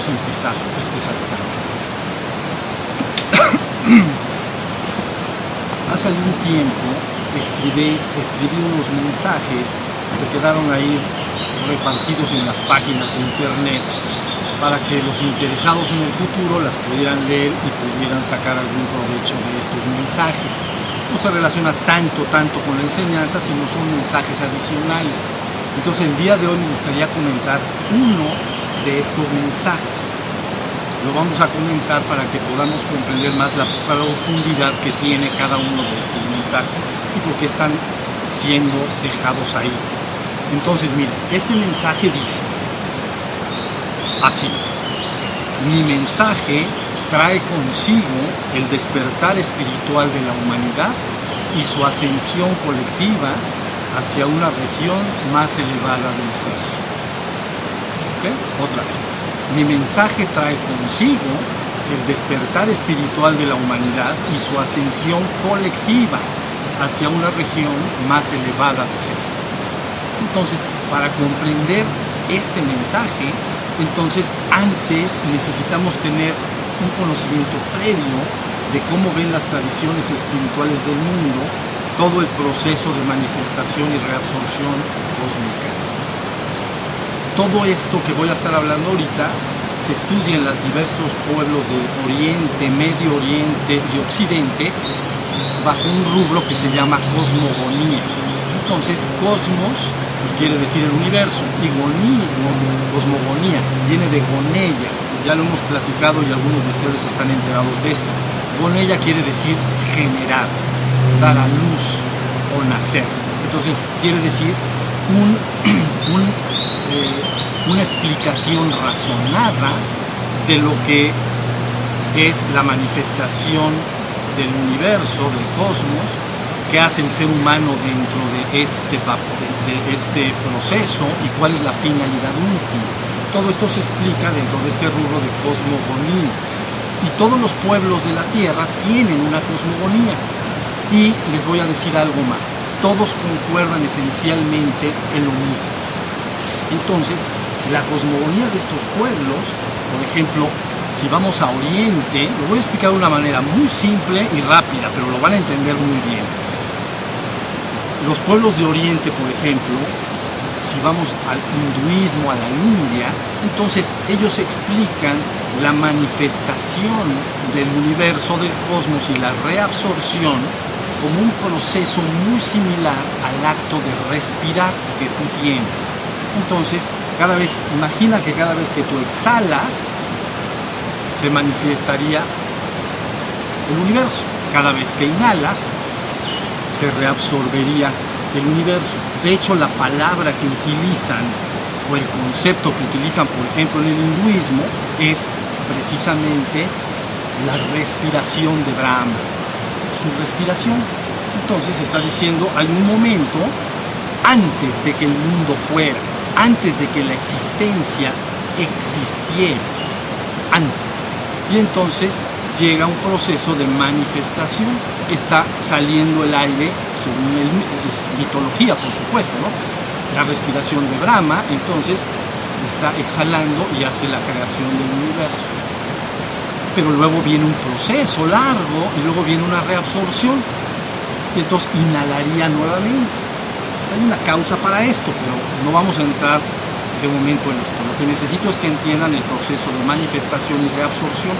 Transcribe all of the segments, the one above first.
vamos a empezar este satsang. Hace algún tiempo escribí unos mensajes que quedaron ahí repartidos en las páginas de internet para que los interesados en el futuro las pudieran leer y pudieran sacar algún provecho de estos mensajes. No se relaciona tanto con la enseñanza, sino son mensajes adicionales. Entonces el día de hoy me gustaría comentar uno de estos mensajes. Lo vamos a comentar para que podamos comprender más la profundidad que tiene cada uno de estos mensajes y por qué están siendo dejados ahí. Entonces, miren, este mensaje dice así: mi mensaje trae consigo el despertar espiritual de la humanidad y su ascensión colectiva hacia una región más elevada del ser. ¿Ok? Otra vez. Mi mensaje trae consigo el despertar espiritual de la humanidad y su ascensión colectiva hacia una región más elevada de ser. Entonces, para comprender este mensaje, entonces antes necesitamos tener un conocimiento previo de cómo ven las tradiciones espirituales del mundo todo el proceso de manifestación y reabsorción cósmica. Todo esto que voy a estar hablando ahorita se estudia en los diversos pueblos de Oriente, Medio Oriente y Occidente bajo un rubro que se llama cosmogonía. Entonces, cosmos pues quiere decir el universo y cosmogonía viene de goneia. Ya lo hemos platicado y algunos de ustedes están enterados de esto. Goneia quiere decir generar, dar a luz o nacer. Entonces, quiere decir una explicación razonada de lo que es la manifestación del universo, del cosmos, que hace el ser humano dentro de este proceso y cuál es la finalidad última. Todo esto se explica dentro de este rubro de cosmogonía. Y todos los pueblos de la Tierra tienen una cosmogonía. Y les voy a decir algo más. Todos concuerdan esencialmente en lo mismo. Entonces, la cosmogonía de estos pueblos, por ejemplo, si vamos a Oriente, lo voy a explicar de una manera muy simple y rápida, pero lo van a entender muy bien. Los pueblos de Oriente, por ejemplo, si vamos al hinduismo, a la India, entonces ellos explican la manifestación del universo, del cosmos y la reabsorción como un proceso muy similar al acto de respirar que tú tienes. Entonces, imagina que cada vez que tú exhalas, se manifestaría el universo. Cada vez que inhalas, se reabsorbería el universo. De hecho, la palabra que utilizan o el concepto que utilizan, por ejemplo, en el hinduismo, es precisamente la respiración de Brahma. Su respiración. Entonces está diciendo, hay un momento antes de que el mundo fuera, antes de que la existencia existiera, antes. Y entonces llega un proceso de manifestación, está saliendo el aire, según es mitología, por supuesto, ¿no? La respiración de Brahma, entonces está exhalando y hace la creación del universo. Pero luego viene un proceso largo y luego viene una reabsorción y entonces inhalaría nuevamente. Hay una causa para esto, pero no vamos a entrar de momento en esto. Lo que necesito es que entiendan el proceso de manifestación y reabsorción.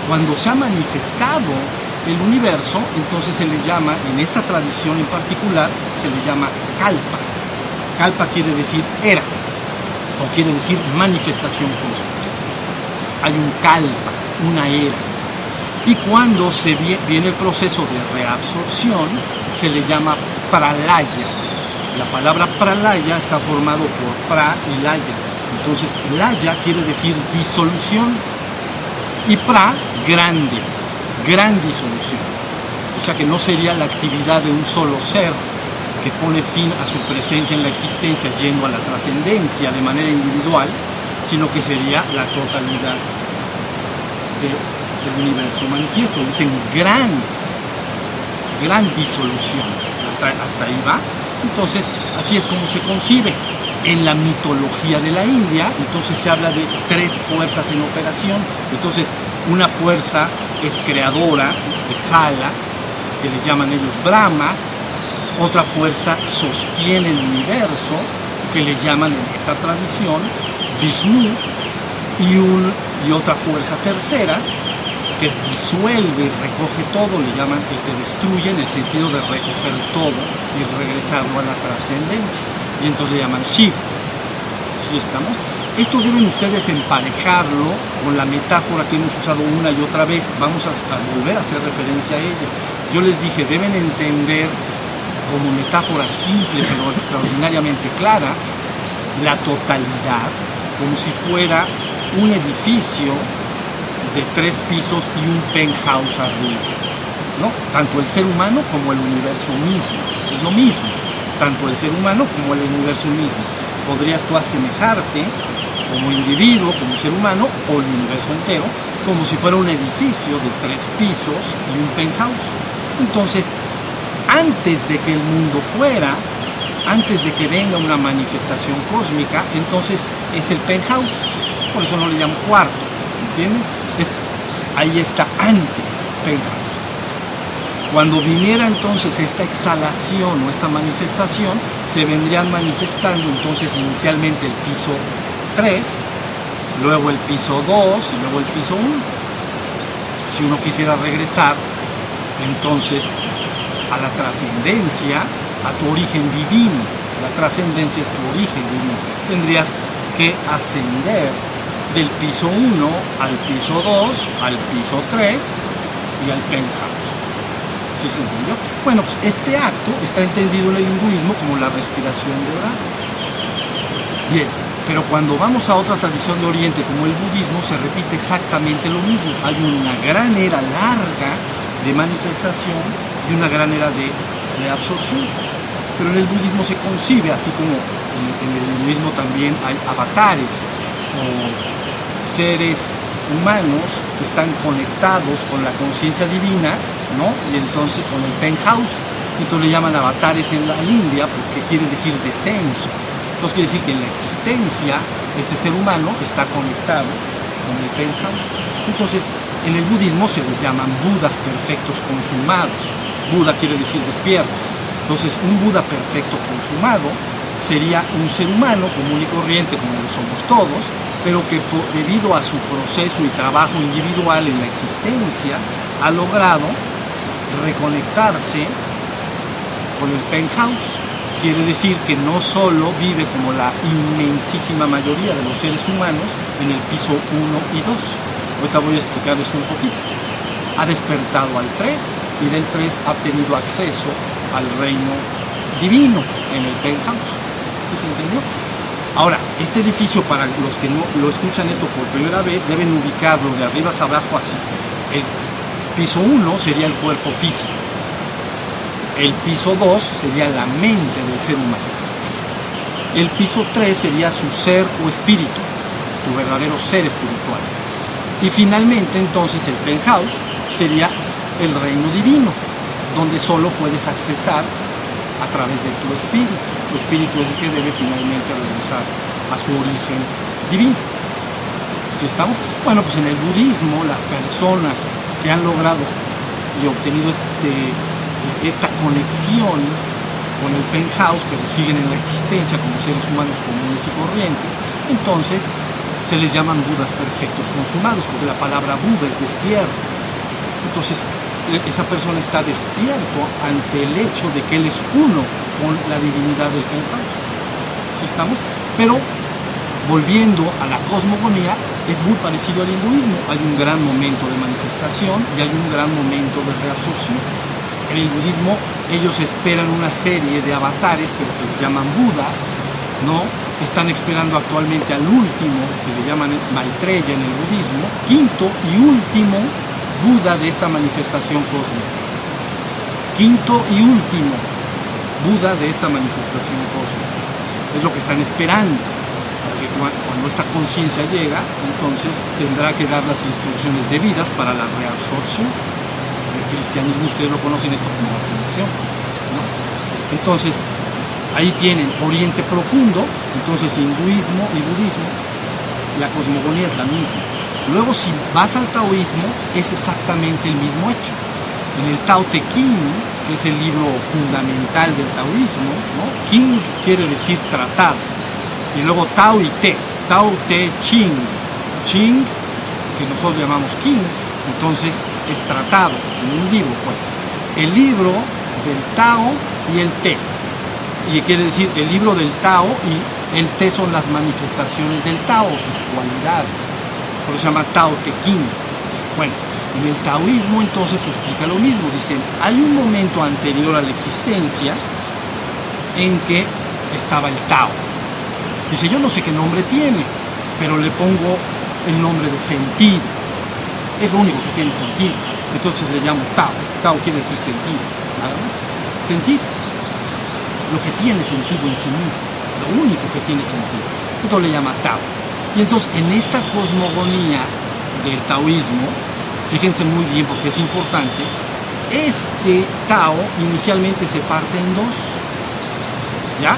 Cuando se ha manifestado el universo, entonces se le llama, en esta tradición en particular, se le llama kalpa. Kalpa quiere decir era, o quiere decir manifestación cósmica. Hay un kalpa, una era. Y cuando viene el proceso de reabsorción, se le llama pralaya. La palabra pralaya está formado por pra y laya. Entonces, laya quiere decir disolución y pra, grande, gran disolución. O sea que no sería la actividad de un solo ser que pone fin a su presencia en la existencia yendo a la trascendencia de manera individual, sino que sería la totalidad del universo manifiesto. Dicen gran disolución. Hasta ahí va. Entonces, así es como se concibe. En la mitología de la India, entonces se habla de 3 fuerzas en operación. Entonces, una fuerza es creadora, exhala, que le llaman ellos Brahma. Otra fuerza sostiene el universo, que le llaman en esa tradición Vishnu. Y otra fuerza tercera, que disuelve y recoge todo, le llaman el que destruye, en el sentido de recoger todo y regresarlo a la trascendencia. Y entonces le llaman Shiva. ¿Sí estamos? Esto deben ustedes emparejarlo con la metáfora que hemos usado una y otra vez. Vamos a volver a hacer referencia a ella. Yo les dije, deben entender como metáfora simple pero extraordinariamente clara la totalidad, como si fuera un edificio de 3 pisos y un penthouse arriba, ¿no? Tanto el ser humano como el universo mismo, es lo mismo, tanto el ser humano como el universo mismo. Podrías tú asemejarte como individuo, como ser humano, o el universo entero, como si fuera un edificio de 3 pisos y un penthouse. Entonces, antes de que el mundo fuera, antes de que venga una manifestación cósmica, entonces es el penthouse. Por eso no le llamo cuarto, ¿entienden? Ahí está antes, penthouse. Cuando viniera entonces esta exhalación o esta manifestación, se vendrían manifestando entonces inicialmente el piso 3, luego el piso 2 y luego el piso 1. Si uno quisiera regresar entonces a la trascendencia, a tu origen divino, la trascendencia es tu origen divino, tendrías que ascender del piso 1 al piso 2, al piso 3 y al penthouse. ¿Sí se entendió? Bueno, pues este acto está entendido en el hinduismo como la respiración de Brahma. Bien, pero cuando vamos a otra tradición de Oriente como el budismo, se repite exactamente lo mismo. Hay una gran era larga de manifestación y una gran era de reabsorción. Pero en el budismo se concibe, así como en el hinduismo también hay avatares o seres humanos que están conectados con la conciencia divina, ¿no? Y entonces con el penthouse, entonces le llaman avatares en la India porque quiere decir descenso. Entonces quiere decir que en la existencia ese ser humano está conectado con el penthouse. Entonces en el budismo se les llaman budas perfectos consumados. Buda quiere decir despierto. Entonces un Buda perfecto consumado sería un ser humano común y corriente como lo somos todos, pero que debido a su proceso y trabajo individual en la existencia ha logrado reconectarse con el penthouse. Quiere decir que no solo vive como la inmensísima mayoría de los seres humanos en el piso 1 y 2. Ahorita voy a explicar esto un poquito. Ha despertado al 3 y del 3 ha tenido acceso al reino divino en el penthouse. ¿Sí se entendió? Ahora, este edificio, para los que no lo escuchan esto por primera vez, deben ubicarlo de arriba hacia abajo así. El piso 1 sería el cuerpo físico. El piso 2 sería la mente del ser humano. El piso 3 sería su ser o espíritu, tu verdadero ser espiritual. Y finalmente, entonces, el penthouse sería el reino divino, donde solo puedes accesar a través de tu espíritu. Tu espíritu es el que debe finalmente regresar a su origen divino. ¿Sí estamos? Bueno, pues en el budismo, las personas que han logrado y obtenido esta conexión con el penthouse, pero siguen en la existencia como seres humanos comunes y corrientes, entonces se les llaman budas perfectos consumados, porque la palabra Buda es despierto. Entonces esa persona está despierto ante el hecho de que él es uno con la divinidad del penthouse. ¿Sí estamos? Pero volviendo a la cosmogonía, es muy parecido al hinduismo. Hay un gran momento de manifestación y hay un gran momento de reabsorción. En el budismo ellos esperan una serie de avatares, pero que les llaman budas, ¿no? Están esperando actualmente al último, que le llaman Maitreya en el budismo, quinto y último Buda de esta manifestación cósmica. Quinto y último Buda de esta manifestación cósmica. Es lo que están esperando. Porque cuando esta conciencia llega, entonces tendrá que dar las instrucciones debidas para la reabsorción. El cristianismo, ustedes lo conocen esto como ascensión, ¿no? Entonces, Ahí tienen Oriente Profundo, entonces hinduismo y budismo, la cosmogonía es la misma. Luego si vas al taoísmo, es exactamente el mismo hecho. En el Tao Te Ching, que es el libro fundamental del taoísmo, ¿no? King quiere decir tratado. Y luego Tao y Te, Tao Te Ching, Ching, que nosotros llamamos King, entonces es tratado, en un libro pues. El libro del Tao y el Te. Y quiere decir el libro del Tao y el Te son las manifestaciones del Tao, sus cualidades. Por eso se llama Tao Te Ching. Bueno, en el taoísmo entonces se explica lo mismo. Dicen, hay un momento anterior a la existencia en que estaba el Tao. Dice, yo no sé qué nombre tiene, pero le pongo el nombre de sentido. Es lo único que tiene sentido. Entonces le llamo Tao. Tao quiere decir sentido, nada más. Sentir. Lo que tiene sentido en sí mismo. Lo único que tiene sentido. Entonces le llama Tao. Y entonces en esta cosmogonía del taoísmo, fíjense muy bien porque es importante, este Tao inicialmente se parte en dos. ¿Ya?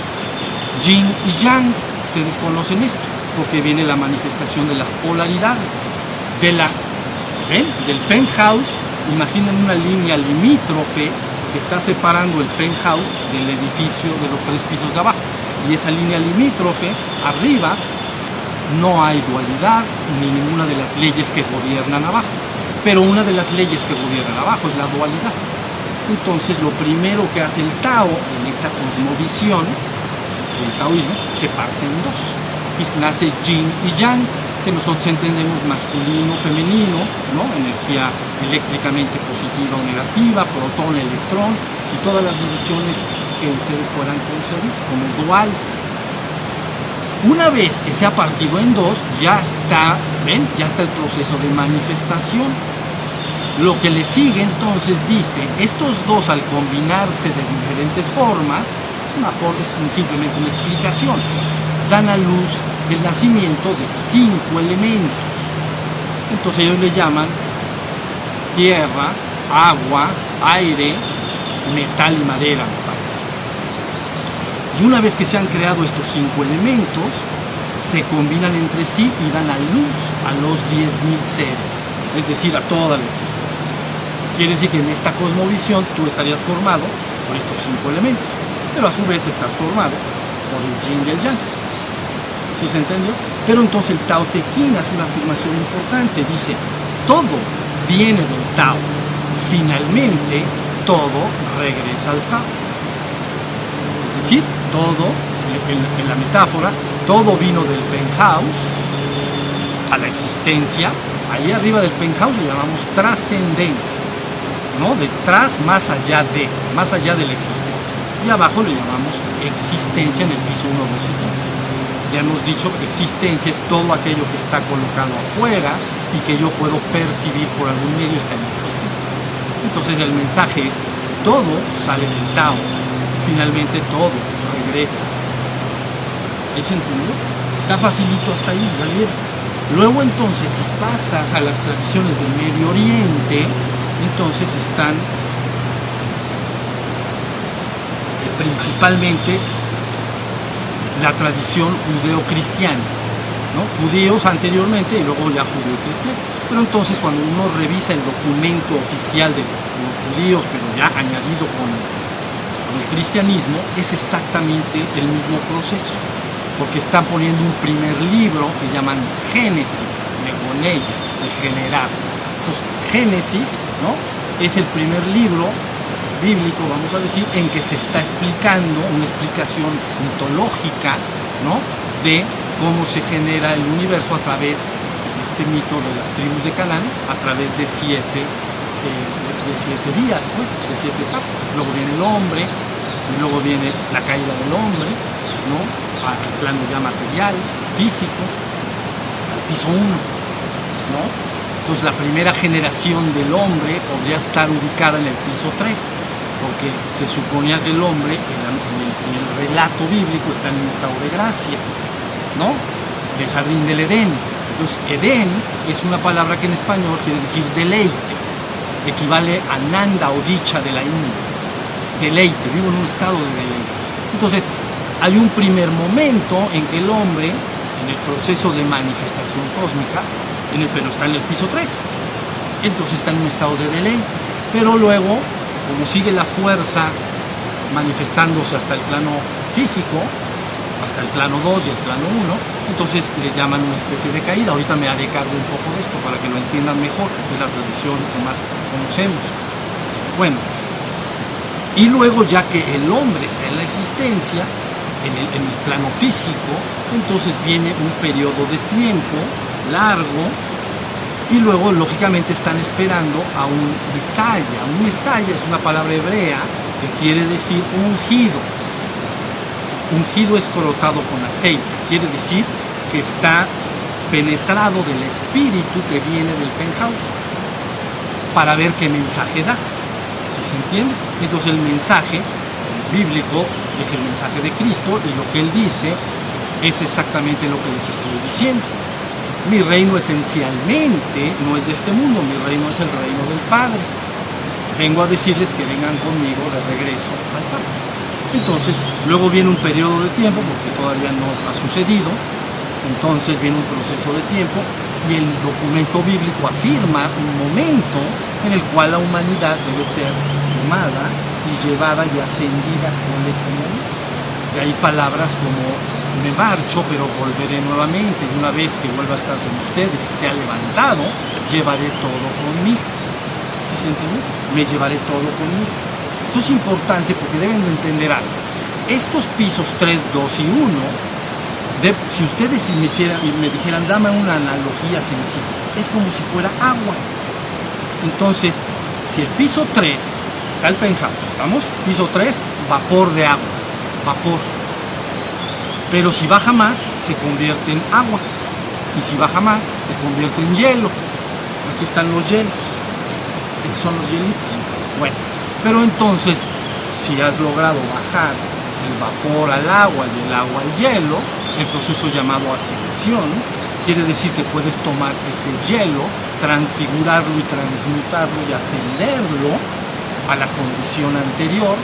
Yin y Yang. Ustedes conocen esto, porque viene la manifestación de las polaridades. Del penthouse, imaginen una línea limítrofe que está separando el penthouse del edificio de los 3 pisos de abajo. Y esa línea limítrofe, arriba, no hay dualidad ni ninguna de las leyes que gobiernan abajo. Pero una de las leyes que gobiernan abajo es la dualidad. Entonces, lo primero que hace el Tao en esta cosmovisión, el taoísmo, se parte en dos. Y nace Yin y Yang, que nosotros entendemos masculino, femenino, ¿no? Energía eléctricamente positiva o negativa, protón, electrón, y todas las divisiones que ustedes puedan concebir como duales. Una vez que se ha partido en dos, ya está, ¿ven? Ya está el proceso de manifestación. Lo que le sigue entonces dice, estos dos al combinarse de diferentes formas, es simplemente una explicación, dan a luz el nacimiento de 5 elementos. Entonces ellos le llaman tierra, agua, aire, metal y madera, me parece. Y una vez que se han creado estos 5 elementos, se combinan entre sí y dan a luz a los 10.000 seres, es decir, a toda la existencia. Quiere decir que en esta cosmovisión tú estarías formado por estos 5 elementos, pero a su vez estás formado por el Yin y el Yang. ¿Sí se entendió? Pero entonces el Tao Te Ching hace una afirmación importante, dice, todo viene del Tao, finalmente todo regresa al Tao. Es decir, todo, en la metáfora, todo vino del penthouse a la existencia. Ahí arriba del penthouse le llamamos trascendencia, ¿no? Detrás, más allá de la existencia. Y abajo le llamamos existencia en el piso 1, 2 y 3. Ya hemos dicho, existencia es todo aquello que está colocado afuera y que yo puedo percibir por algún medio está en existencia. Entonces el mensaje es, todo sale del Tao, finalmente todo regresa. ¿Ahí se entendió? Está facilito hasta ahí, ya vieron. Luego entonces, si pasas a las tradiciones del Medio Oriente, entonces están principalmente la tradición judeo-cristiana, ¿no? Judíos anteriormente y luego ya judeo-cristiano. Pero entonces cuando uno revisa el documento oficial de los judíos, pero ya añadido con el cristianismo, es exactamente el mismo proceso, porque están poniendo un primer libro que llaman Génesis, de Gonella, de generar. Entonces, Génesis, ¿no? Es el primer libro bíblico, vamos a decir, en que se está explicando una explicación mitológica, ¿no? De cómo se genera el universo a través de este mito de las tribus de Canaán, a través de 7 días, pues, de 7 etapas. Luego viene el hombre, y luego viene la caída del hombre, ¿no? Al plano ya material, físico, al piso 1, ¿no? Entonces la primera generación del hombre podría estar ubicada en el piso 3, porque se suponía que el hombre en el relato bíblico está en un estado de gracia, ¿no? Del jardín del Edén. Entonces Edén es una palabra que en español quiere decir deleite, equivale a nanda o dicha de la India. Deleite, vivo en un estado de deleite. Entonces hay un primer momento en que el hombre, en el proceso de manifestación cósmica, pero está en el piso 3, entonces está en un estado de delay, pero luego, como sigue la fuerza manifestándose hasta el plano físico, hasta el plano 2 y el plano 1, entonces les llaman una especie de caída. Ahorita me haré cargo un poco de esto para que lo entiendan mejor, porque es la tradición que más conocemos. Bueno, y luego ya que el hombre está en la existencia, en el plano físico, entonces viene un periodo de tiempo largo, y luego lógicamente están esperando a un Mesaya. Un Mesaya es una palabra hebrea que quiere decir ungido. Ungido es frotado con aceite, quiere decir que está penetrado del espíritu que viene del penthouse para ver qué mensaje da. ¿Sí se entiende? Entonces el mensaje bíblico es el mensaje de Cristo, y lo que Él dice es exactamente lo que les estoy diciendo. Mi reino esencialmente no es de este mundo, mi reino es el reino del Padre. Vengo a decirles que vengan conmigo de regreso al Padre. Entonces, luego viene un periodo de tiempo, porque todavía no ha sucedido, entonces viene un proceso de tiempo, y el documento bíblico afirma un momento en el cual la humanidad debe ser tomada y llevada y ascendida colectivamente. De ahí palabras como: me marcho, pero volveré nuevamente, y una vez que vuelva a estar con ustedes y sea levantado, llevaré todo conmigo. ¿Sí se entiende? Me llevaré todo conmigo. Esto es importante porque deben de entender algo. Estos pisos 3, 2 y 1, si ustedes me dijeran, dame una analogía sencilla, es como si fuera agua. Entonces, si el piso 3 está el penthouse, ¿estamos? Piso 3, vapor de agua, vapor. Pero si baja más, se convierte en agua. Y si baja más, se convierte en hielo. Aquí están los hielos. Estos son los hielitos. Bueno, pero entonces, si has logrado bajar el vapor al agua y el agua al hielo, el proceso llamado ascensión, quiere decir que puedes tomar ese hielo, transfigurarlo y transmutarlo y ascenderlo a la condición anterior,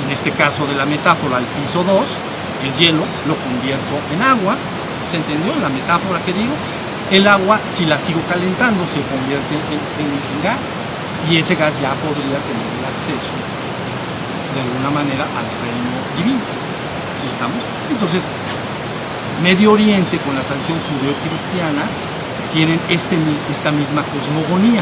en este caso de la metáfora al piso 2, el hielo lo convierto en agua. ¿Se entendió la metáfora que digo? El agua, si la sigo calentando, se convierte en gas, y ese gas ya podría tener el acceso de alguna manera al reino divino. ¿Sí estamos? Entonces, Medio Oriente con la tradición judeo-cristiana tienen esta misma cosmogonía.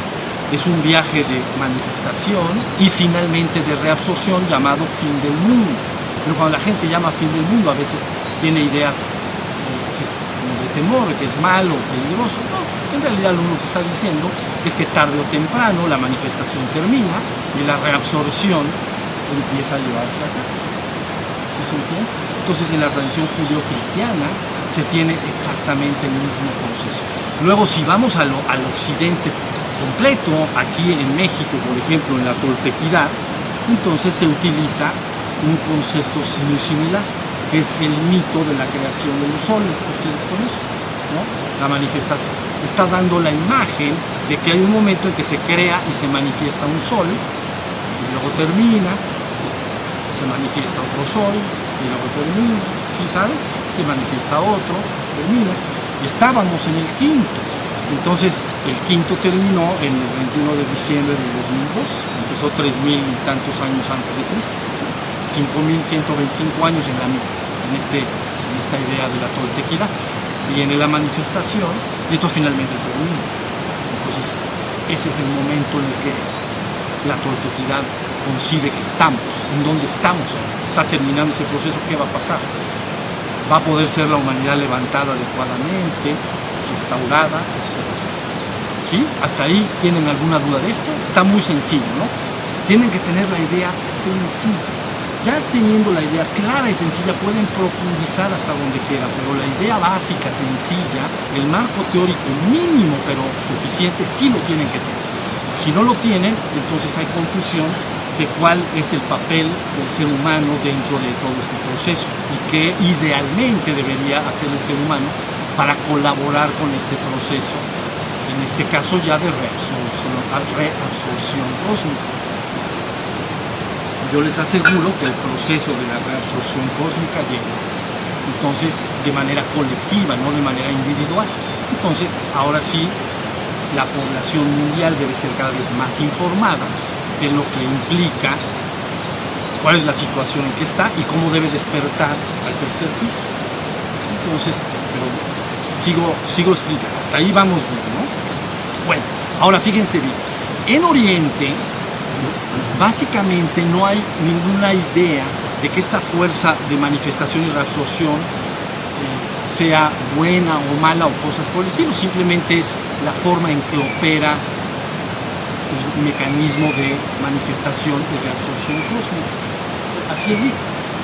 Es un viaje de manifestación y finalmente de reabsorción llamado fin del mundo. Pero cuando la gente llama fin del mundo, a veces tiene ideas de temor, de que es malo, peligroso. No, en realidad lo único que está diciendo es que tarde o temprano la manifestación termina y la reabsorción empieza a llevarse a cabo. ¿Sí se entiende? Entonces, en la tradición judeo-cristiana se tiene exactamente el mismo proceso. Luego, si vamos al occidente completo, aquí en México, por ejemplo, en la toltequidad, entonces se utiliza un concepto muy similar, que es el mito de la creación de los soles, que ustedes conocen, ¿no? La manifestación está dando la imagen de que hay un momento en que se crea y se manifiesta un sol, y luego termina, se manifiesta otro sol, y luego termina, ¿sí saben? Se manifiesta otro, termina, y estábamos en el quinto. Entonces, el quinto terminó en el 21 de diciembre de 2002, empezó 3.000 y tantos años antes de Cristo, 5.125 años en esta idea de la toltequidad. Viene la manifestación y esto finalmente termina. Entonces, ese es el momento en el que la toltequidad concibe que estamos, en dónde estamos. Está terminando ese proceso, ¿qué va a pasar? ¿Va a poder ser la humanidad levantada adecuadamente, restaurada, etcétera? ¿Sí? ¿Hasta ahí tienen alguna duda de esto? Está muy sencillo, ¿no? Tienen que tener la idea sencilla. Ya teniendo la idea clara y sencilla, pueden profundizar hasta donde quieran, pero la idea básica, sencilla, el marco teórico mínimo, pero suficiente, sí lo tienen que tener. Si no lo tienen, entonces hay confusión de cuál es el papel del ser humano dentro de todo este proceso y qué idealmente debería hacer el ser humano para colaborar con este proceso, en este caso ya de reabsorción cósmica. yo les aseguro que el proceso de la reabsorción cósmica llega. Entonces, de manera colectiva, no de manera individual. Entonces, ahora sí, la población mundial debe ser cada vez más informada de lo que implica, cuál es la situación en que está y cómo debe despertar al tercer piso. Entonces, pero sigo explicando, hasta ahí vamos bien, ¿no? Bueno, ahora fíjense bien, en Oriente, básicamente no hay ninguna idea de que esta fuerza de manifestación y reabsorción sea buena o mala o cosas por el estilo, simplemente es la forma en que opera el mecanismo de manifestación y reabsorción cósmica. Así es visto.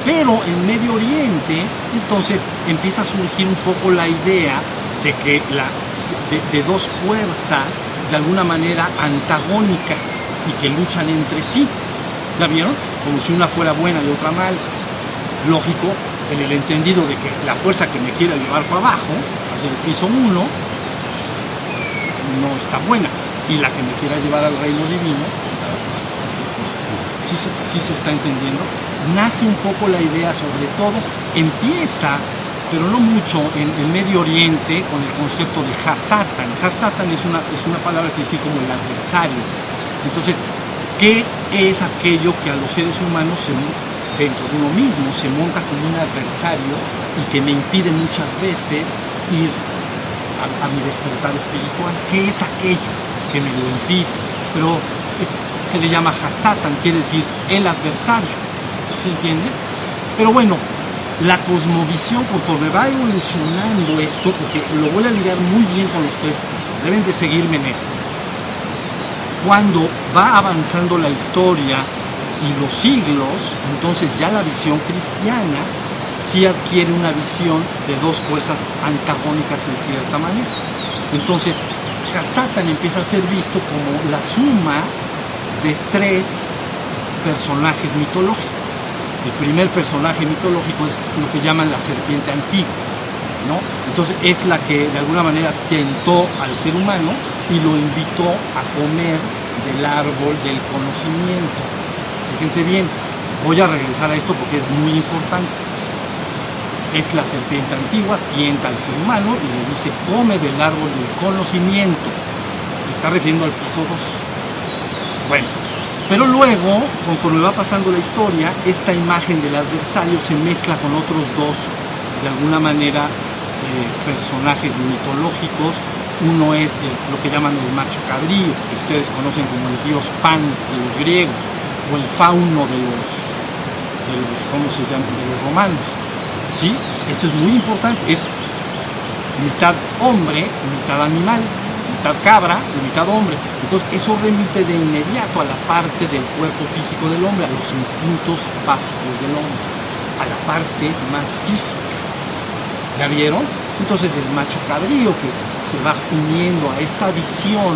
Pero en Medio Oriente, entonces empieza a surgir un poco la idea de que de dos fuerzas de alguna manera antagónicas y que luchan entre sí. ¿Ya vieron? Como si una fuera buena y otra mal. Lógico, en el entendido de que la fuerza que me quiere llevar para abajo, hacia el piso 1, pues, no está buena. Y la que me quiera llevar al reino divino está mejor. ¿Sí se está entendiendo? Nace un poco la idea, sobre todo, empieza, pero no mucho, en Medio Oriente con el concepto de Hasatan. Hasatan es una palabra que dice como el adversario. Entonces, ¿qué es aquello que a los seres humanos dentro de uno mismo se monta como un adversario y que me impide muchas veces ir a mi despertar espiritual? ¿Qué es aquello que me lo impide? Pero se le llama Hasatan, quiere decir el adversario. ¿Sí se entiende? Pero bueno, la cosmovisión, conforme va evolucionando esto, porque lo voy a ligar muy bien con los tres pisos, deben de seguirme en esto. Cuando va avanzando la historia y los siglos, entonces ya la visión cristiana sí adquiere una visión de dos fuerzas antagónicas en cierta manera. Entonces, Hasatan empieza a ser visto como la suma de tres personajes mitológicos. El primer personaje mitológico es lo que llaman la serpiente antigua, ¿no? Entonces es la que de alguna manera tentó al ser humano y lo invitó a comer del árbol del conocimiento. Fíjense bien, voy a regresar a esto porque es muy importante. Es la serpiente antigua, tienta al ser humano y le dice, come del árbol del conocimiento. Se está refiriendo al piso 2. Bueno, pero luego, conforme va pasando la historia, esta imagen del adversario se mezcla con otros dos, de alguna manera, personajes mitológicos. Uno es lo que llaman el macho cabrío, que ustedes conocen como el dios Pan de los griegos, o el fauno de los ¿cómo se llama?, de los romanos. ¿Sí? Eso es muy importante, es mitad hombre, mitad animal, mitad cabra y mitad hombre. Entonces eso remite de inmediato a la parte del cuerpo físico del hombre, a los instintos básicos del hombre, a la parte más física. ¿Ya vieron? Entonces el macho cabrío que se va uniendo a esta visión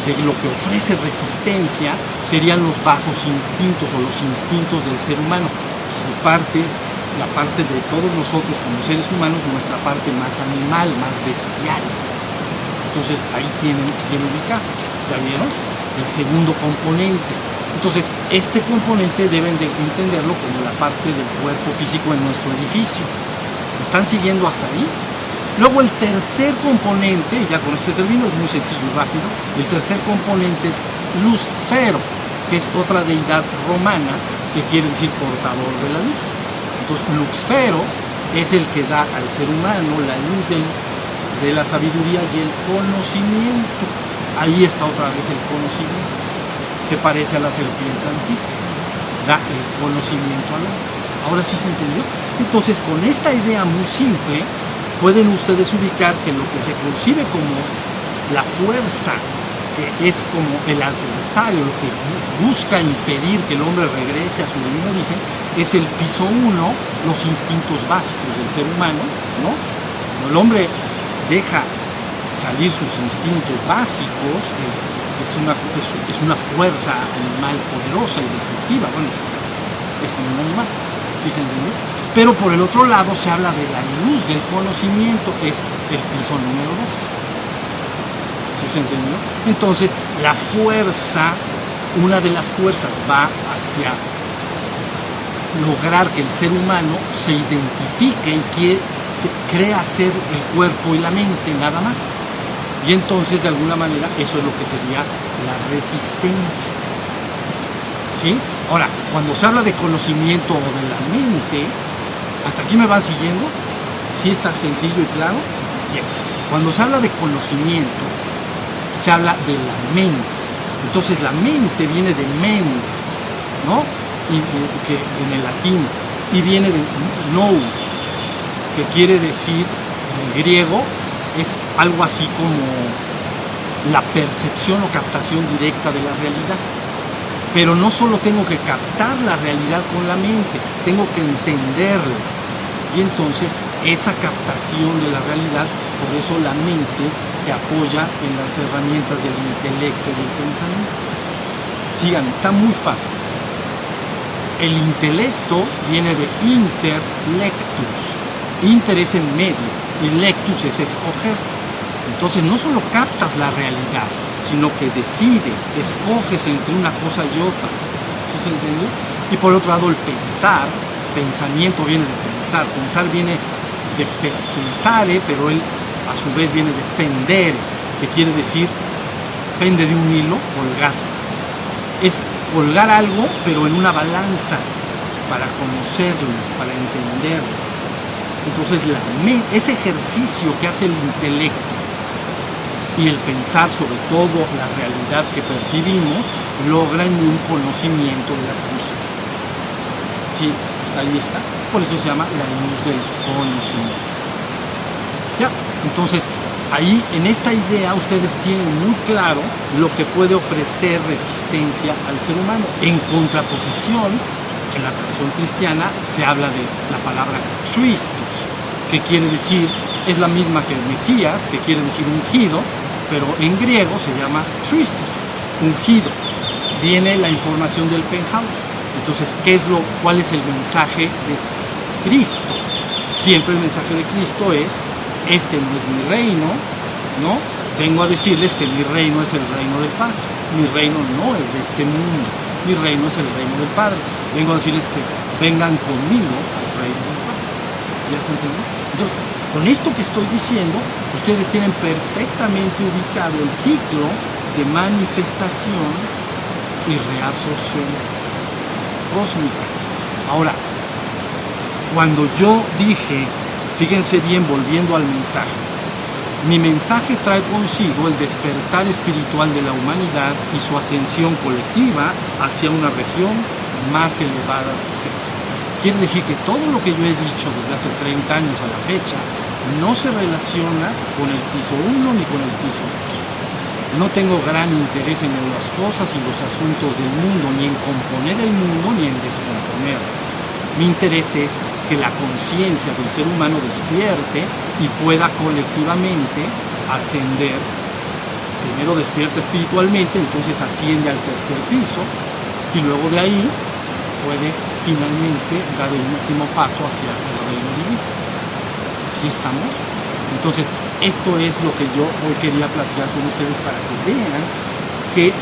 de lo que ofrece resistencia serían los bajos instintos o los instintos del ser humano, su parte, la parte de todos nosotros como seres humanos, nuestra parte más animal, más bestial. Entonces ahí tienen bien ubicado, ¿ya vieron? El segundo componente. Entonces este componente deben de entenderlo como la parte del cuerpo físico en nuestro edificio. ¿Me están siguiendo hasta ahí? Luego el tercer componente, ya con este término es muy sencillo y rápido, el tercer componente es Lucifero, que es otra deidad romana que quiere decir portador de la luz. Entonces Lucifero es el que da al ser humano la luz de la sabiduría y el conocimiento. Ahí está otra vez el conocimiento. Se parece a la serpiente antigua. Da el conocimiento al hombre. Ahora sí se entendió. Entonces, con esta idea muy simple, pueden ustedes ubicar que lo que se concibe como la fuerza, que es como el adversario, lo que busca impedir que el hombre regrese a su divino origen, es el piso 1, los instintos básicos del ser humano, ¿no? El hombre deja salir sus instintos básicos, es una fuerza animal poderosa y destructiva, bueno, es como un animal, ¿sí se entiende? Pero por el otro lado se habla de la luz del conocimiento, es el piso número 2, ¿sí se entendió? Entonces la fuerza, una de las fuerzas va hacia lograr que el ser humano se identifique y que se crea ser el cuerpo y la mente, nada más. Y entonces, de alguna manera, eso es lo que sería la resistencia. ¿Sí? Ahora, cuando se habla de conocimiento o de la mente, ¿hasta aquí me van siguiendo? ¿Sí está sencillo y claro? Bien. Cuando se habla de conocimiento, se habla de la mente. Entonces, la mente viene de mens, ¿no? Que en el latín, y viene de nous, que quiere decir, en el griego, es algo así como la percepción o captación directa de la realidad. Pero no solo tengo que captar la realidad con la mente, tengo que entenderla. Y entonces esa captación de la realidad, por eso la mente se apoya en las herramientas del intelecto y del pensamiento. Síganme, está muy fácil. El intelecto viene de interlectus. Inter es en medio y lectus es escoger. Entonces no solo captas la realidad, sino que decides, escoges entre una cosa y otra. ¿Sí se entiende? Y por otro lado el pensamiento viene de pensar. Pensar viene de pensare, pero él a su vez viene de pendere, que quiere decir pende de un hilo, colgar. Es colgar algo, pero en una balanza, para conocerlo, para entenderlo. Entonces ese ejercicio que hace el intelecto y el pensar sobre todo la realidad que percibimos, logran un conocimiento de las cosas. ¿Sí? ¿Está lista? Por eso se llama la luz del conocimiento. Ya, entonces, ahí en esta idea ustedes tienen muy claro lo que puede ofrecer resistencia al ser humano. En contraposición, en la tradición cristiana se habla de la palabra Christus, que quiere decir, es la misma que el Mesías, que quiere decir ungido, pero en griego se llama Christus, ungido. Viene la información del penthouse. Entonces, ¿cuál es el mensaje de Cristo? Siempre el mensaje de Cristo es, este no es mi reino, ¿no? Vengo a decirles que mi reino es el reino del Padre. Mi reino no es de este mundo. Mi reino es el reino del Padre. Vengo a decirles que vengan conmigo al reino del Padre. ¿Ya se entendió? Entonces, con esto que estoy diciendo, ustedes tienen perfectamente ubicado el ciclo de manifestación y reabsorción cósmica. Ahora, cuando yo dije, fíjense bien, volviendo al mensaje, mi mensaje trae consigo el despertar espiritual de la humanidad y su ascensión colectiva hacia una región más elevada de ser. Quiere decir que todo lo que yo he dicho desde hace 30 años a la fecha no se relaciona con el piso 1 ni con el piso 2. No tengo gran interés en las cosas y los asuntos del mundo, ni en componer el mundo, ni en descomponerlo. Mi interés es que la conciencia del ser humano despierte y pueda colectivamente ascender. Primero despierta espiritualmente, entonces asciende al tercer piso y luego de ahí puede finalmente dar el último paso hacia el reino divino. ¿Sí estamos? Entonces, esto es lo que yo hoy quería platicar con ustedes para que vean que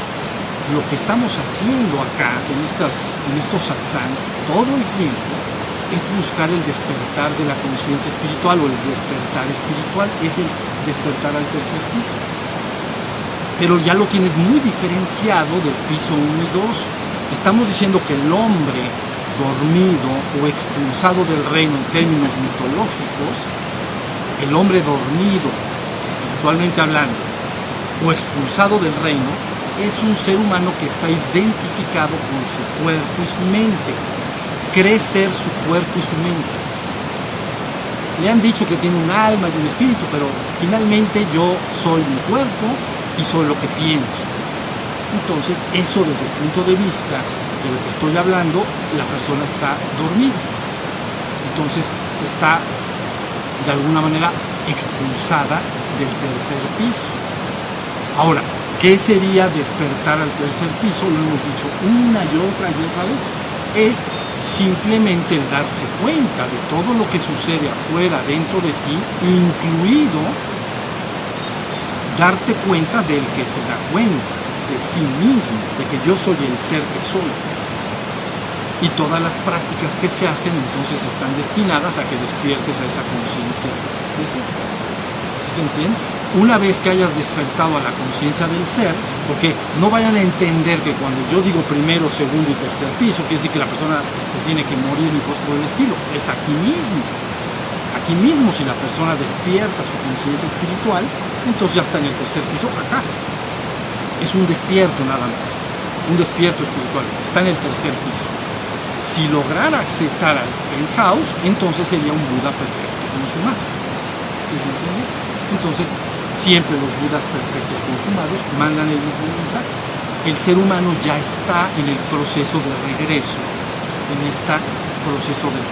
lo que estamos haciendo acá en estos satsangs todo el tiempo es buscar el despertar de la conciencia espiritual o el despertar espiritual, es el despertar al tercer piso. Pero ya lo tienes muy diferenciado del piso 1 y 2. Estamos diciendo que el hombre dormido o expulsado del reino en términos mitológicos, el hombre dormido, espiritualmente hablando, o expulsado del reino, es un ser humano que está identificado con su cuerpo y su mente. Cree ser su cuerpo y su mente. Le han dicho que tiene un alma y un espíritu, pero finalmente yo soy mi cuerpo y soy lo que pienso. Entonces, eso desde el punto de vista de lo que estoy hablando, la persona está dormida. Entonces, está de alguna manera expulsada del tercer piso. Ahora, ¿qué sería despertar al tercer piso? Lo hemos dicho una y otra vez. Es simplemente el darse cuenta de todo lo que sucede afuera, dentro de ti, incluido darte cuenta del que se da cuenta de sí mismo, de que yo soy el ser que soy. Y todas las prácticas que se hacen entonces están destinadas a que despiertes a esa conciencia de ser. ¿Sí se entiende? Una vez que hayas despertado a la conciencia del ser, porque no vayan a entender que cuando yo digo primero, segundo y tercer piso, quiere decir que la persona se tiene que morir ni cosas por el estilo. Es aquí mismo. Aquí mismo, si la persona despierta su conciencia espiritual, entonces ya está en el tercer piso acá. Es un despierto nada más. Un despierto espiritual. Está en el tercer piso. Si lograra accesar al penthouse, entonces sería un Buda perfecto consumado. ¿Sí se entiende? Entonces, siempre los Budas perfectos consumados mandan el mismo mensaje. El ser humano ya está en el proceso de regreso, en este proceso de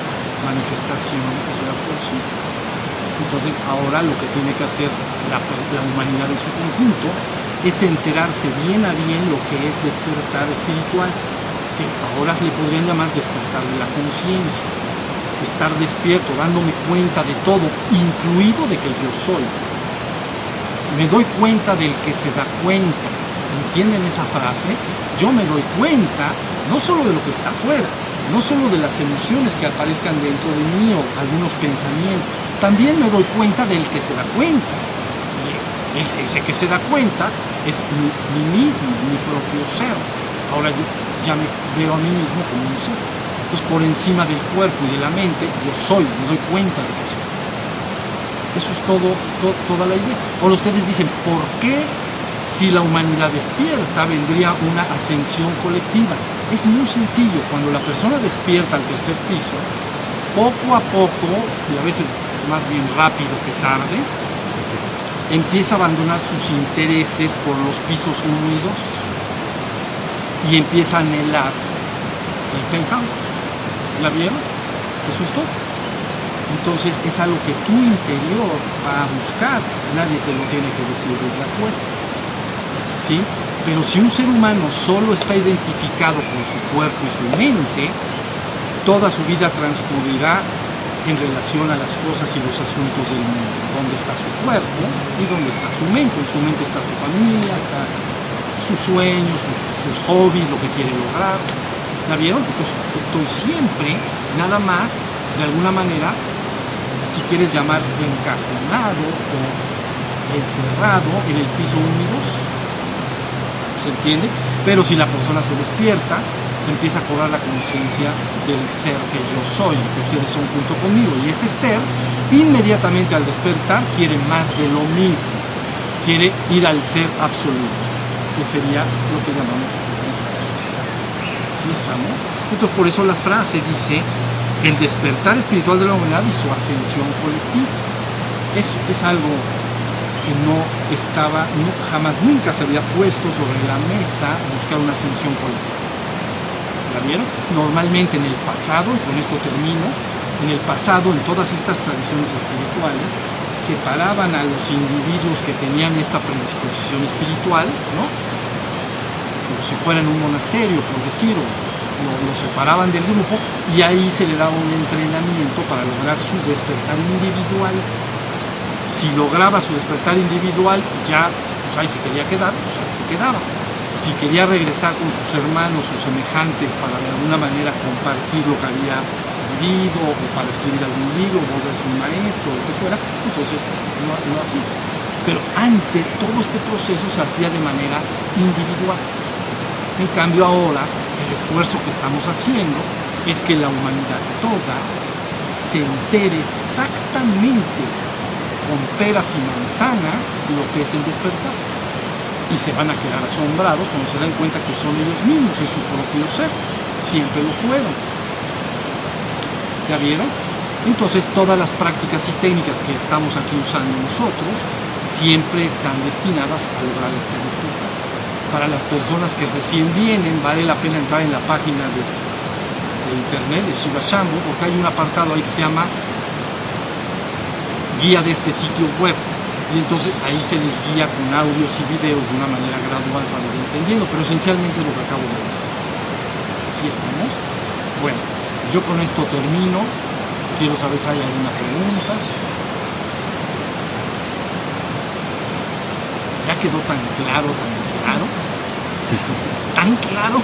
manifestación y reabsorción. Entonces, ahora lo que tiene que hacer la humanidad en su conjunto es enterarse bien a bien lo que es despertar espiritual, que ahora se le podrían llamar despertar de la conciencia, estar despierto, dándome cuenta de todo, incluido de que yo soy. Me doy cuenta del que se da cuenta. ¿Entienden esa frase? Yo me doy cuenta no solo de lo que está afuera, no solo de las emociones que aparezcan dentro de mí o algunos pensamientos, también me doy cuenta del que se da cuenta. Y ese que se da cuenta es mí mismo, mi propio ser. Ahora yo ya me veo a mí mismo como un ser. Entonces, por encima del cuerpo y de la mente, yo soy, me doy cuenta de que soy. Eso es toda la idea. Ahora ustedes dicen, ¿por qué si la humanidad despierta vendría una ascensión colectiva? Es muy sencillo. Cuando la persona despierta al tercer piso, poco a poco, y a veces más bien rápido que tarde, empieza a abandonar sus intereses por los pisos 1 y 2 y empieza a anhelar el penthouse. ¿La vieron? Eso es todo. Entonces es algo que tu interior va a buscar, nadie te lo tiene que decir desde afuera. ¿Sí? Pero si un ser humano solo está identificado con su cuerpo y su mente, toda su vida transcurrirá en relación a las cosas y los asuntos del mundo. ¿Dónde está su cuerpo y dónde está su mente? En su mente está su familia, está sus sueños, sus hobbies, lo que quiere lograr. ¿La vieron? Entonces estoy siempre, nada más, de alguna manera, si quieres llamar encajonado o encerrado en el piso 1 y 2. ¿Se entiende? Pero si la persona se despierta, empieza a cobrar la conciencia del ser que yo soy, que ustedes son junto conmigo. Y ese ser, inmediatamente al despertar, quiere más de lo mismo. Quiere ir al ser absoluto, que sería lo que llamamos. ¿Sí estamos? Entonces, por eso la frase dice, el despertar espiritual de la humanidad y su ascensión colectiva. Eso es algo que no estaba, jamás nunca se había puesto sobre la mesa buscar una ascensión colectiva. ¿La vieron? Normalmente en el pasado, y con esto termino, en el pasado, en todas estas tradiciones espirituales, separaban a los individuos que tenían esta predisposición espiritual, ¿no? Como si fueran un monasterio, por decirlo, lo separaban del grupo y ahí se le daba un entrenamiento para lograr su despertar individual. Si lograba su despertar individual, ya pues ahí se quería quedar, pues ahí se quedaba. Si quería regresar con sus hermanos, sus semejantes, para de alguna manera compartir lo que había vivido, o para escribir algún libro, volverse un maestro, o lo que fuera, entonces no así. Pero antes todo este proceso se hacía de manera individual. En cambio ahora, el esfuerzo que estamos haciendo es que la humanidad toda se entere exactamente con peras y manzanas lo que es el despertar. Y se van a quedar asombrados cuando se dan cuenta que son ellos mismos, es su propio ser, siempre lo fueron. ¿Ya vieron? Entonces todas las prácticas y técnicas que estamos aquí usando nosotros siempre están destinadas a lograr este despertar. Para las personas que recién vienen, vale la pena entrar en la página de internet de Shiva Shambhu, porque hay un apartado ahí que se llama guía de este sitio web. Y entonces ahí se les guía con audios y videos de una manera gradual para ir entendiendo, pero esencialmente es lo que acabo de decir. ¿Sí estamos? Bueno, yo con esto termino. Quiero saber si hay alguna pregunta. Ya quedó tan claro, tan claro.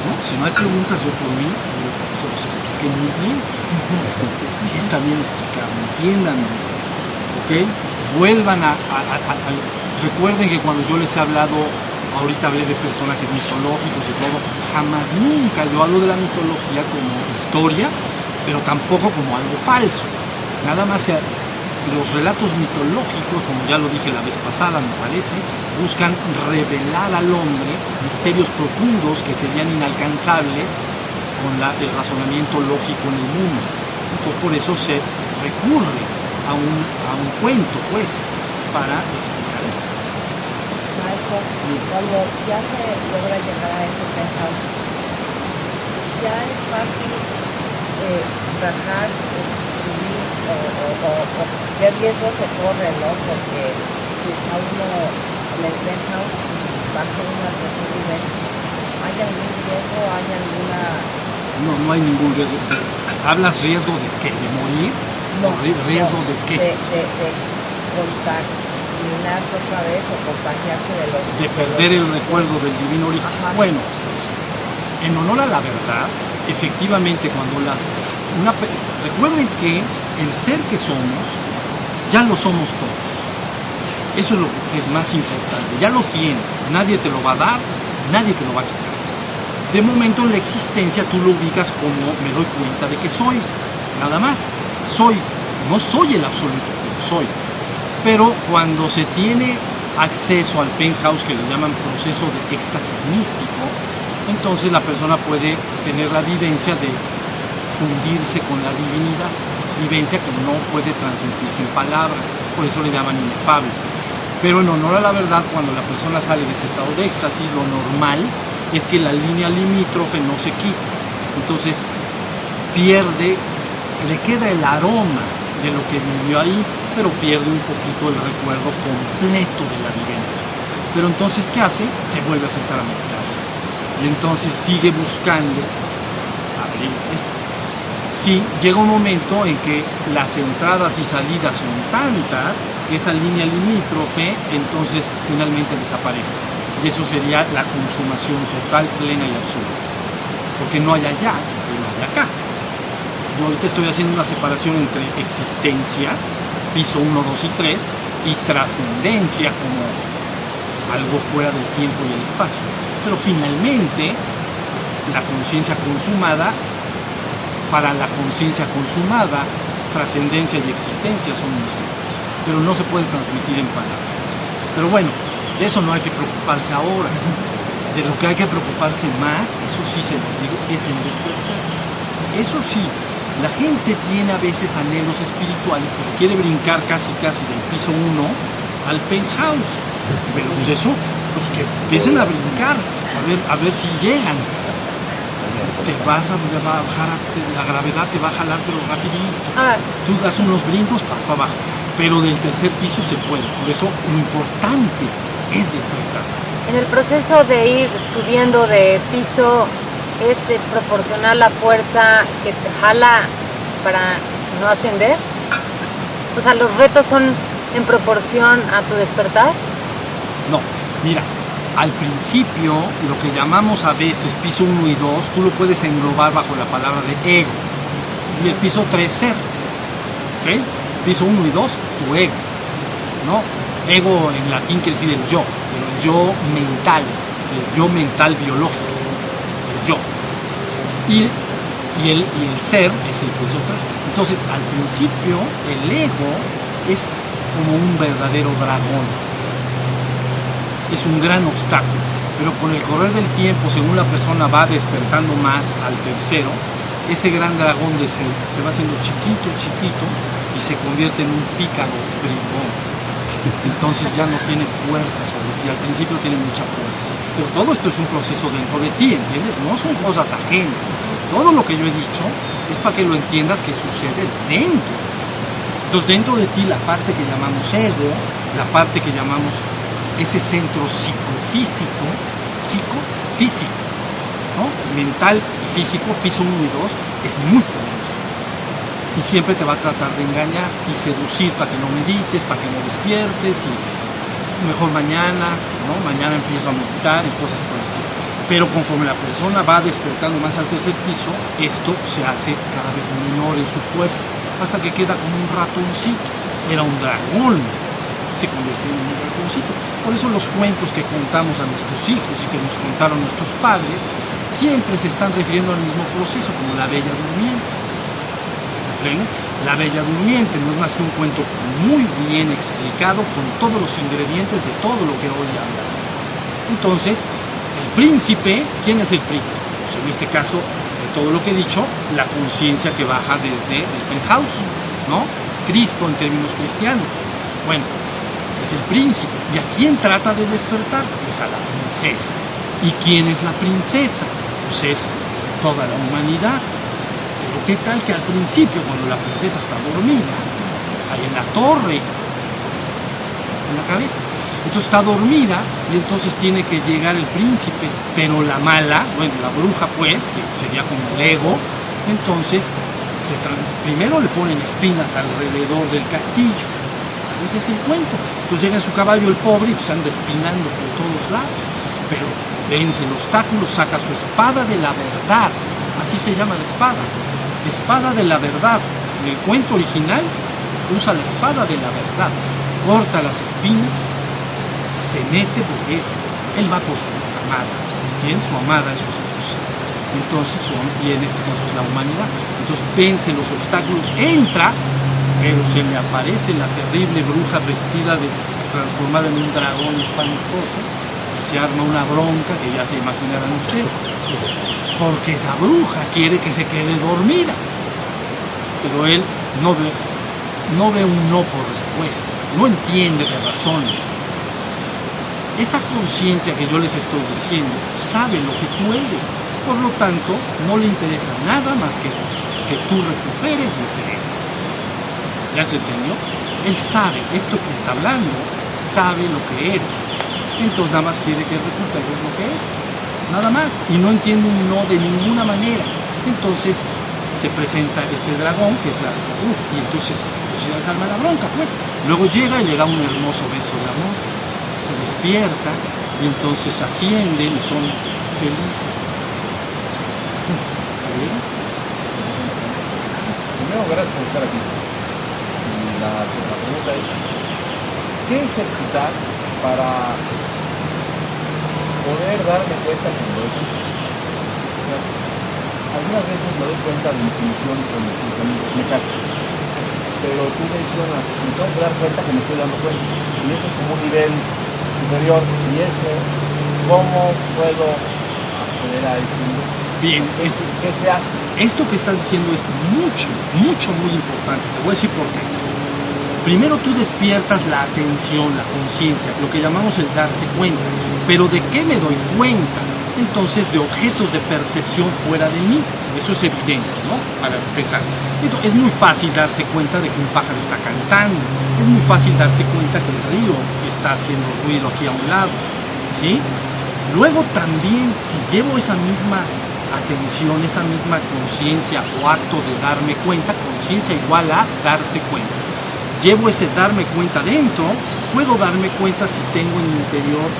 ¿no? Si no hay preguntas, yo por mí se los expliqué muy bien. Si está bien explicado, entiéndanme, ¿ok? Vuelvan recuerden que cuando yo les he hablado, ahorita hablé de personajes mitológicos y todo, jamás nunca yo hablo de la mitología como historia, pero tampoco como algo falso. Nada más los relatos mitológicos, como ya lo dije la vez pasada, me parece, buscan revelar al hombre misterios profundos que serían inalcanzables con el razonamiento lógico en el mundo. Entonces por eso se recurre a un cuento, pues, para explicar esto. Maestro, cuando ya se logra llegar a ese penthouse, ya es fácil bajar, subir, o qué riesgo se corre, ¿no? Porque si está uno en el penthouse y baja uno al tercer nivel, ¿hay algún riesgo? ¿Hay alguna...? No hay ningún riesgo. ¿Hablas riesgo de qué? ¿De morir? No. ¿Riesgo de qué? De contaminarse otra vez o contagiarse de los... De perder el recuerdo del divino origen. Ajá. Bueno, en honor a la verdad, efectivamente recuerden que el ser que somos, ya lo somos todos. Eso es lo que es más importante. Ya lo tienes, nadie te lo va a dar, nadie te lo va a quitar. De momento en la existencia tú lo ubicas como me doy cuenta de que soy, nada más. Soy, no soy el absoluto, pero soy. Pero cuando se tiene acceso al penthouse, que le llaman proceso de éxtasis místico, entonces la persona puede tener la vivencia de fundirse con la divinidad, vivencia que no puede transmitirse en palabras, por eso le llaman inefable. Pero en honor a la verdad, cuando la persona sale de ese estado de éxtasis, lo normal es que la línea limítrofe no se quite, entonces le queda el aroma de lo que vivió ahí, pero pierde un poquito el recuerdo completo de la vivencia. Pero entonces, ¿qué hace? Se vuelve a sentar a meditar. Y entonces sigue buscando abrir esto. Sí, llega un momento en que las entradas y salidas son tantas que esa línea limítrofe entonces finalmente desaparece. Y eso sería la consumación total, plena y absoluta. Porque no hay allá y no hay acá. Yo ahorita estoy haciendo una separación entre existencia, piso 1, 2 y 3, y trascendencia como algo fuera del tiempo y el espacio. Pero finalmente, la conciencia consumada, para la conciencia consumada, trascendencia y existencia son unos mismos. Pero no se puede transmitir en palabras. Pero bueno, de eso no hay que preocuparse ahora. De lo que hay que preocuparse más, eso sí se los digo, es el despertar. Eso sí. La gente tiene a veces anhelos espirituales, pero quiere brincar casi del piso 1 al penthouse. Pero pues eso, pues que empiecen a brincar, a ver si llegan. Te vas a bajar, la gravedad te va a jalar, pero rapidito. Tú das unos brincos, vas para abajo. Pero del tercer piso se puede. Por eso lo importante es despertar. En el proceso de ir subiendo de piso, ¿es proporcional la fuerza que te jala para no ascender? O sea, ¿los retos son en proporción a tu despertar? No, mira, al principio, lo que llamamos a veces piso 1 y 2, tú lo puedes englobar bajo la palabra de ego. Y el piso 3, ser. ¿Ok? Piso 1 y 2, tu ego. ¿No? Ego en latín quiere decir el yo, pero el yo mental biológico. Yo. Y el ser es el piso 3. Entonces, al principio, el ego es como un verdadero dragón. Es un gran obstáculo. Pero con el correr del tiempo, según la persona va despertando más al tercero, ese gran dragón de ser se va haciendo chiquito y se convierte en un pícaro bribón. Entonces ya no tiene fuerza sobre ti. Al principio tiene mucha fuerza. Pero todo esto es un proceso dentro de ti, ¿entiendes? No son cosas ajenas. Todo lo que yo he dicho es para que lo entiendas que sucede dentro. Entonces dentro de ti la parte que llamamos ego, la parte que llamamos ese centro psicofísico, ¿no? Mental y físico, piso 1 y 2, es muy poderoso. Y siempre te va a tratar de engañar y seducir para que no medites, para que no despiertes y mejor mañana, ¿no? Mañana empiezo a meditar y cosas por el estilo. Pero conforme la persona va despertando más al tercer piso, esto se hace cada vez menor en su fuerza, hasta que queda como un ratoncito. Era un dragón, se convirtió en un ratoncito. Por eso los cuentos que contamos a nuestros hijos y que nos contaron nuestros padres siempre se están refiriendo al mismo proceso, como la Bella Durmiente. ¿Comprenden? La Bella Durmiente no es más que un cuento muy bien explicado con todos los ingredientes de todo lo que hoy hablamos. Entonces, el príncipe, ¿quién es el príncipe? Pues en este caso, de todo lo que he dicho, la conciencia que baja desde el penthouse, ¿no? Cristo en términos cristianos. Bueno, es el príncipe. ¿Y a quién trata de despertar? Pues a la princesa. ¿Y quién es la princesa? Pues es toda la humanidad. Pero ¿qué tal que al principio, cuando la princesa está dormida, ahí en la torre, en la cabeza? Entonces está dormida y entonces tiene que llegar el príncipe, pero la mala, bueno, la bruja pues, que sería como el ego, entonces primero le ponen espinas alrededor del castillo. Ese es el cuento. Entonces llega en su caballo el pobre y pues anda espinando por todos lados. Pero vence el obstáculo, saca su espada de la verdad. Así se llama la espada. Espada de la verdad. En el cuento original usa la espada de la verdad. Corta las espinas, se mete porque él va por su amada. ¿Quién? Su amada es su esposa. Entonces, y en este caso es la humanidad. Entonces vence los obstáculos, entra, pero se le aparece la terrible bruja vestida transformada en un dragón espantoso, y se arma una bronca que ya se imaginarán ustedes, porque esa bruja quiere que se quede dormida, pero él no ve un no por respuesta, no entiende de razones. Esa conciencia que yo les estoy diciendo sabe lo que tú eres, por lo tanto no le interesa nada más que tú recuperes lo que eres. ¿Ya se entendió? Él sabe, esto que está hablando, sabe lo que eres. Entonces nada más quiere que recuperes lo que eres. Nada más. Y no entiende un no de ninguna manera. Entonces se presenta este dragón, que es la bruja, y entonces pues, ya se arma la bronca, pues. Luego llega y le da un hermoso beso de amor. Se despierta y entonces ascienden y son felices para siempre. Primero, gracias por estar aquí. La pregunta es, ¿qué ejercitar para poder darme cuenta cuando doy cuenta? Algunas veces me doy cuenta de mis emociones o mis pensamientos, me callo. Pero tú mencionas, me tengo que dar cuenta que me estoy dando cuenta. Y eso es como un nivel superior. Y eso, ¿cómo puedo acceder a ese nivel? Bien, ¿Qué se hace? Esto que estás diciendo es muy importante. Te voy a decir por qué. Primero tú despiertas la atención, la conciencia, lo que llamamos el darse cuenta. Pero ¿de qué me doy cuenta? Entonces, de objetos de percepción fuera de mí. Eso es evidente, ¿no? Para empezar. Entonces, es muy fácil darse cuenta de que un pájaro está cantando. Es muy fácil darse cuenta que el río está haciendo ruido aquí a un lado, ¿sí? Luego también, si llevo esa misma atención, esa misma conciencia o acto de darme cuenta, conciencia igual a darse cuenta. Llevo ese darme cuenta dentro, puedo darme cuenta si tengo en mi interior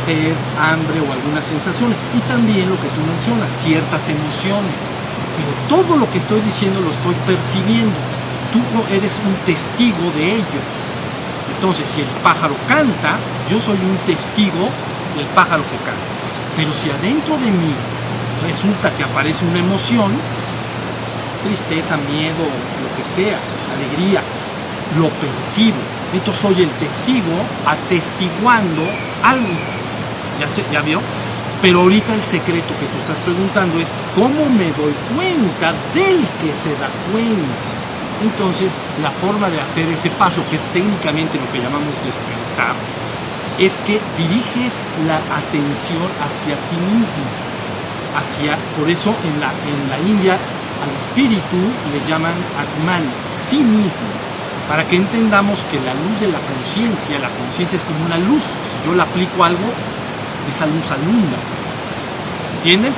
sed, hambre o algunas sensaciones. Y también lo que tú mencionas, ciertas emociones. Pero todo lo que estoy diciendo lo estoy percibiendo. Tú eres un testigo de ello. Entonces, si el pájaro canta, yo soy un testigo del pájaro que canta. Pero si adentro de mí resulta que aparece una emoción, tristeza, miedo, lo que sea, alegría, lo percibo. Entonces soy el testigo atestiguando algo. ¿Ya vio? Pero ahorita el secreto que tú estás preguntando es ¿cómo me doy cuenta del que se da cuenta? Entonces la forma de hacer ese paso, que es técnicamente lo que llamamos despertar, es que diriges la atención hacia ti mismo. Por eso en la India al espíritu le llaman Atman, sí mismo, para que entendamos que la luz de la conciencia es como una luz. Si yo le aplico algo, esa luz alumbra. ¿Entienden?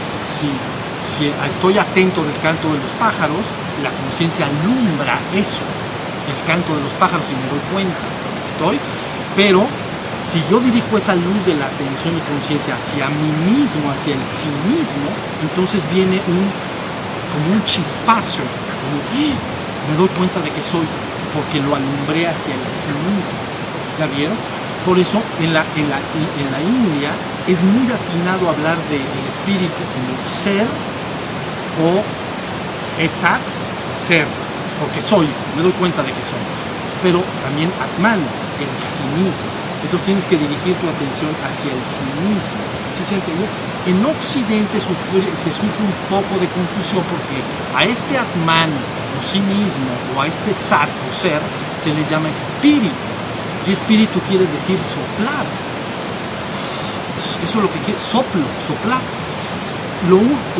Si estoy atento del canto de los pájaros, la conciencia alumbra eso, el canto de los pájaros, y me doy cuenta. Pero Si yo dirijo esa luz de la atención y conciencia hacia mí mismo, hacia el sí mismo, entonces viene como un chispazo, como, ¡ah! Me doy cuenta de que soy, porque lo alumbré hacia el sí mismo. ¿Ya vieron? Por eso en la India es muy atinado hablar del espíritu como ser o esat, ser, porque soy, me doy cuenta de que soy. Pero también Atman, el sí mismo. Entonces tienes que dirigir tu atención hacia el sí mismo. ¿Sí se entendió? En Occidente se sufre un poco de confusión porque a este Atman o sí mismo o a este Sat o ser se le llama espíritu. Y espíritu quiere decir soplar. Eso es lo que quiere, soplar.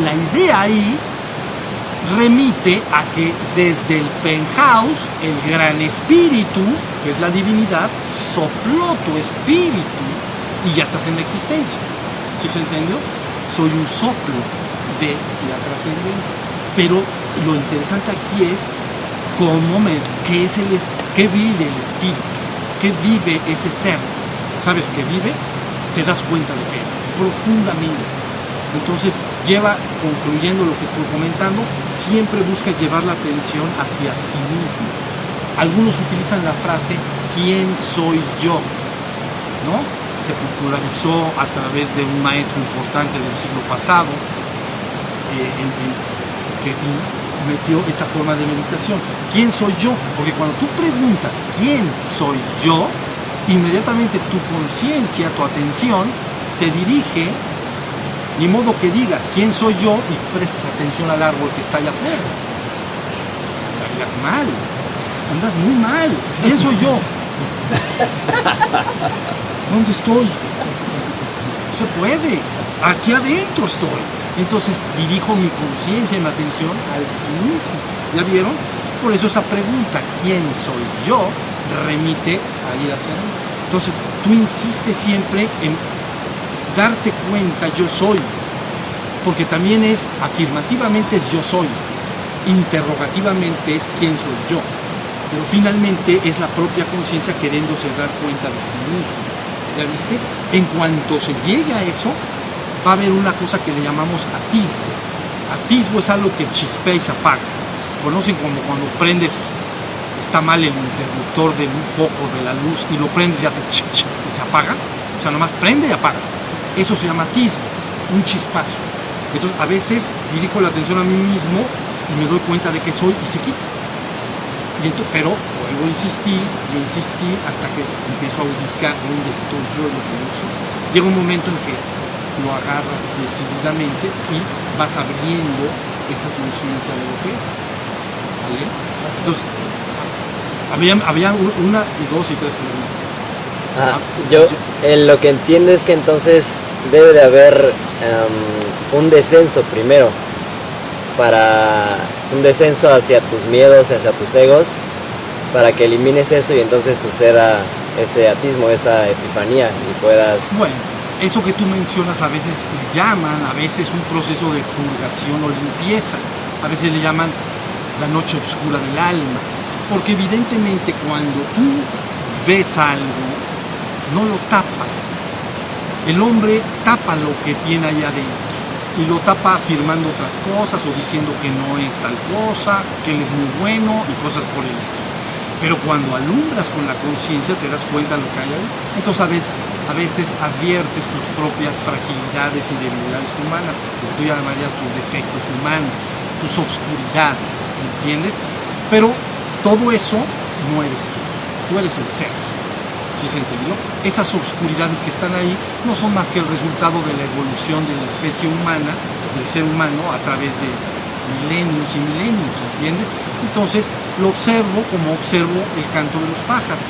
La idea ahí remite a que desde el penthouse, el gran espíritu, que es la divinidad, sopló tu espíritu y ya estás en la existencia. ¿Sí se entendió? Soy un soplo de la trascendencia. Pero lo interesante aquí es qué vive el espíritu, qué vive ese ser. ¿Sabes qué vive? Te das cuenta de que eres profundamente. Entonces, concluyendo lo que estoy comentando, siempre busca llevar la atención hacia sí mismo. Algunos utilizan la frase ¿quién soy yo? ¿No? Se popularizó a través de un maestro importante del siglo pasado que metió esta forma de meditación. ¿Quién soy yo? Porque cuando tú preguntas ¿quién soy yo?, inmediatamente tu conciencia, tu atención se dirige. Ni modo que digas quién soy yo y prestes atención al árbol que está allá afuera. Andas mal, andas muy mal. ¿Quién soy yo? ¿Dónde estoy? No se puede. Aquí adentro estoy. Entonces dirijo mi conciencia y mi atención al sí mismo. ¿Ya vieron? Por eso esa pregunta, ¿quién soy yo?, remite a ir hacia adentro. Entonces tú insistes siempre en darte cuenta, yo soy, porque también es afirmativamente es yo soy, interrogativamente es quién soy yo, pero finalmente es la propia conciencia queriéndose dar cuenta de sí misma. ¿Ya viste? En cuanto se llegue a eso, va a haber una cosa que le llamamos atisbo. Atisbo es algo que chispea y se apaga. Conocen como cuando prendes, está mal el interruptor de un foco de la luz y lo prendes y hace chic, chic, y se apaga. O sea, nomás prende y apaga. Eso se llama atisbo, un chispazo. Entonces, a veces dirijo la atención a mí mismo y me doy cuenta de que soy y se quita. Pero vuelvo a insistir hasta que empiezo a ubicar dónde estoy yo, lo que yo soy. Llega un momento en que lo agarras decididamente y vas abriendo esa conciencia de lo que es. ¿Vale? Entonces, había una y dos y tres preguntas. Lo que entiendo es que entonces debe de haber un descenso primero, un descenso hacia tus miedos, hacia tus egos, para que elimines eso y entonces suceda ese atismo, esa epifanía y puedas... Bueno, eso que tú mencionas a veces le llaman, a veces un proceso de purgación o limpieza, a veces le llaman la noche oscura del alma, porque evidentemente cuando tú ves algo, no lo tapas. El hombre tapa lo que tiene allá adentro y lo tapa afirmando otras cosas o diciendo que no es tal cosa, que él es muy bueno y cosas por el estilo. Pero cuando alumbras con la conciencia te das cuenta de lo que hay ahí. Entonces a veces adviertes tus propias fragilidades y debilidades humanas, lo que tú llamarías tus defectos humanos, tus obscuridades, ¿entiendes? Pero todo eso no eres tú eres el ser. ¿Sí se entendió? Esas obscuridades que están ahí no son más que el resultado de la evolución de la especie humana, del ser humano, a través de milenios y milenios, ¿entiendes? Entonces lo observo como observo el canto de los pájaros.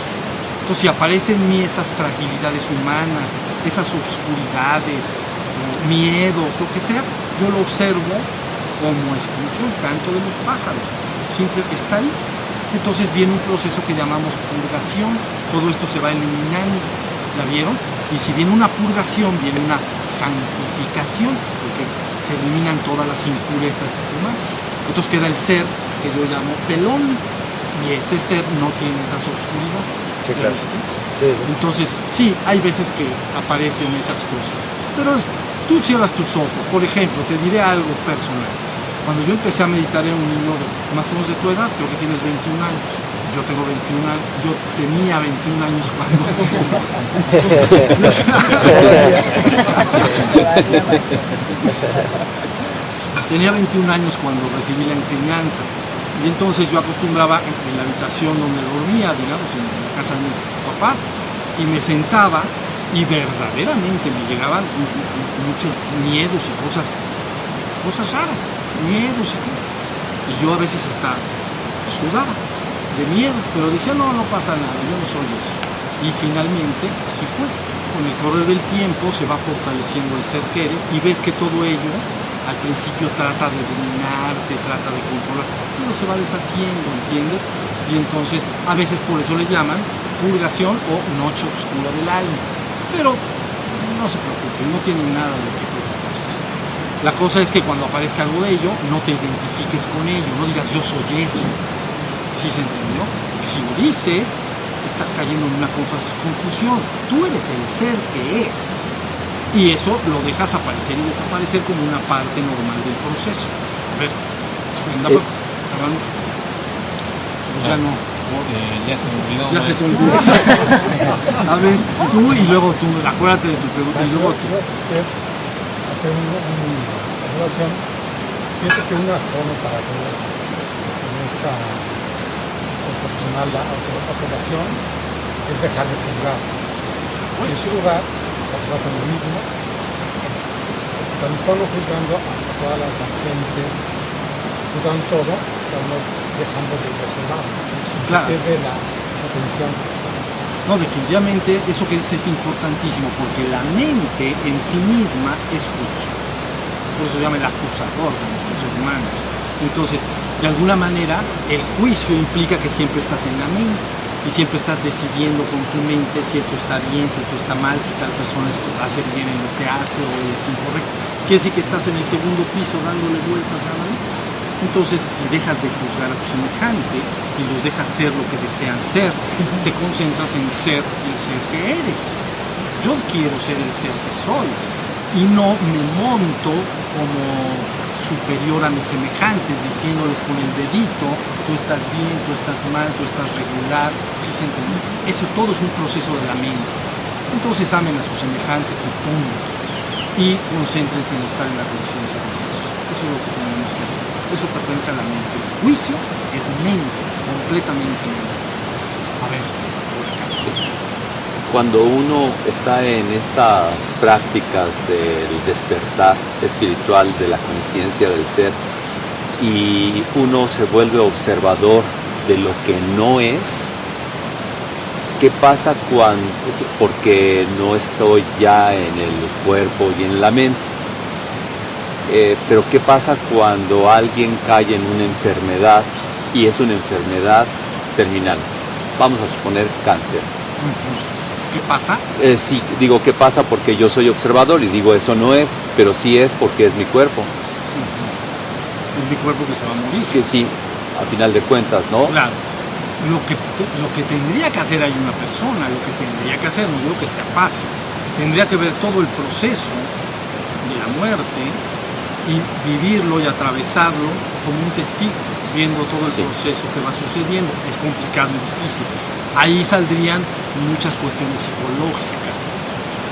Entonces si aparecen en mí esas fragilidades humanas, esas obscuridades, miedos, lo que sea, yo lo observo como escucho el canto de los pájaros. Simple está ahí. Entonces viene un proceso que llamamos purgación, todo esto se va eliminando, ¿ya vieron? Y si viene una purgación, viene una santificación, porque se eliminan todas las impurezas humanas. Entonces queda el ser que yo llamo pelón, y ese ser no tiene esas oscuridades. Sí, claro. Sí, sí. Entonces, sí, hay veces que aparecen esas cosas. Pero tú cierras tus ojos. Por ejemplo, te diré algo personal. Cuando yo empecé a meditar era un niño más o menos de tu edad, creo que tienes 21 años. Yo tengo 21 años, yo tenía 21 años cuando... Tenía 21 años cuando recibí la enseñanza. Y entonces yo acostumbraba en la habitación donde dormía, digamos, en la casa de mis papás, y me sentaba y verdaderamente me llegaban muchos miedos y cosas raras, miedos y yo a veces hasta sudaba de miedo, pero decía no pasa nada, yo no soy eso. Y finalmente así fue. Con el correr del tiempo se va fortaleciendo el ser que eres y ves que todo ello al principio trata de dominarte, trata de controlar, pero se va deshaciendo, ¿entiendes? Y entonces a veces por eso le llaman purgación o noche oscura del alma. Pero no se preocupen, no tienen nada de qué preocuparse. La cosa es que cuando aparezca algo de ello, no te identifiques con ello, no digas yo soy eso. ¿Sí se entendió? Porque si lo dices, estás cayendo en una confusión. Tú eres el ser que es. Y eso lo dejas aparecer y desaparecer como una parte normal del proceso. A ver, andaba hablando. Pues ya no. Ya se me olvidó. Ya se te olvidó. A ver, tú y luego tú, acuérdate de tu pregunta y luego tú. Hacer una relación. Pienso que una forma para que en esta profesional la autoobservación es dejar de juzgar. Es juzgar, pues vas en lo mismo. Cuando estamos juzgando a toda la gente, juzgando todo, estamos dejando de observar. Claro. Pierde esa atención. No, definitivamente eso que dices es importantísimo porque la mente en sí misma es juicio. Por eso se llama el acusador de nuestros hermanos. Entonces, de alguna manera, el juicio implica que siempre estás en la mente y siempre estás decidiendo con tu mente si esto está bien, si esto está mal, si tal persona hace bien en lo que hace o es incorrecto. Quiere decir que estás en el segundo piso dándole vueltas nada más. Entonces, si dejas de juzgar a tus semejantes y los dejas ser lo que desean ser, te concentras en ser el ser que eres. Yo quiero ser el ser que soy y no me monto como superior a mis semejantes, diciéndoles con el dedito, tú estás bien, tú estás mal, tú estás regular, ¿sí se entiende? Eso todo es un proceso de la mente. Entonces amen a sus semejantes y punto. Y concéntrense en estar en la conciencia de ser. Eso es lo que tenemos que hacer. Eso pertenece a la mente. El juicio es mente, completamente mente. A ver, por acá. Cuando uno está en estas prácticas del despertar espiritual de la conciencia del ser y uno se vuelve observador de lo que no es, ¿qué pasa cuando, porque no estoy ya en el cuerpo y en la mente? Pero ¿qué pasa cuando alguien cae en una enfermedad y es una enfermedad terminal? Vamos a suponer cáncer. ¿Qué pasa? Sí, digo ¿qué pasa? Porque yo soy observador y digo eso no es, pero sí es porque es mi cuerpo. Es mi cuerpo que se va a morir. Que sí, a final de cuentas, ¿no? Claro. Lo que tendría que hacer hay una persona, lo que tendría que hacer, no digo que sea fácil, tendría que ver todo el proceso de la muerte y vivirlo y atravesarlo como un testigo, viendo todo el proceso que va sucediendo. Es complicado y difícil. Ahí saldrían muchas cuestiones psicológicas,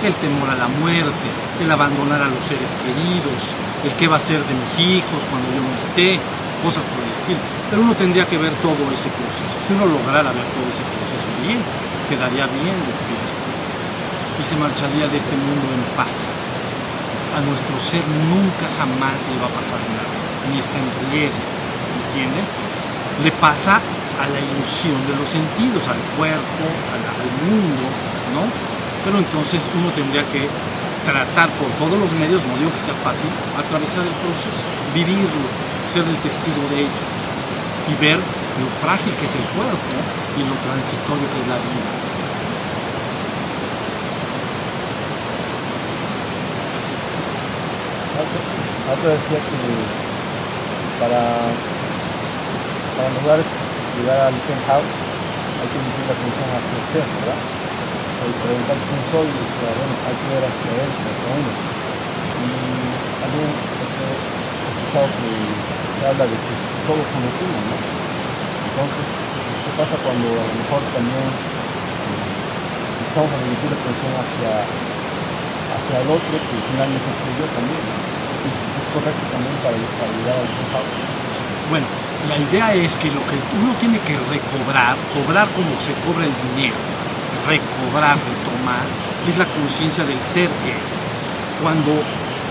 el temor a la muerte, el abandonar a los seres queridos, el qué va a ser de mis hijos cuando yo no esté, cosas por el estilo. Pero uno tendría que ver todo ese proceso. Si uno lograra ver todo ese proceso bien, quedaría bien despierto y se marcharía de este mundo en paz. A nuestro ser nunca jamás le va a pasar nada, ni está en riesgo, ¿entienden? Le pasa a la ilusión de los sentidos, al cuerpo, al mundo, ¿no? Pero entonces uno tendría que tratar por todos los medios, no digo que sea fácil, atravesar el proceso, vivirlo, ser el testigo de ello y ver lo frágil que es el cuerpo y lo transitorio que es la vida. Otro decía que para lograr llegar al penthouse hay que dirigir la atención hacia el ser, ¿verdad? preguntar quién soy, y decía, bueno, hay que ver hacia él, hacia uno. Y también he escuchado que se habla de que todos somos uno, ¿no? Entonces, ¿qué pasa cuando a lo mejor también empezamos a dirigir la atención hacia el otro, que finalmente soy yo también, ¿no? Es correcto también para llegar al penthouse? Bueno, la idea es que lo que uno tiene que recobrar, cobrar como se cobra el dinero, recobrar, retomar, es la conciencia del ser que eres. Cuando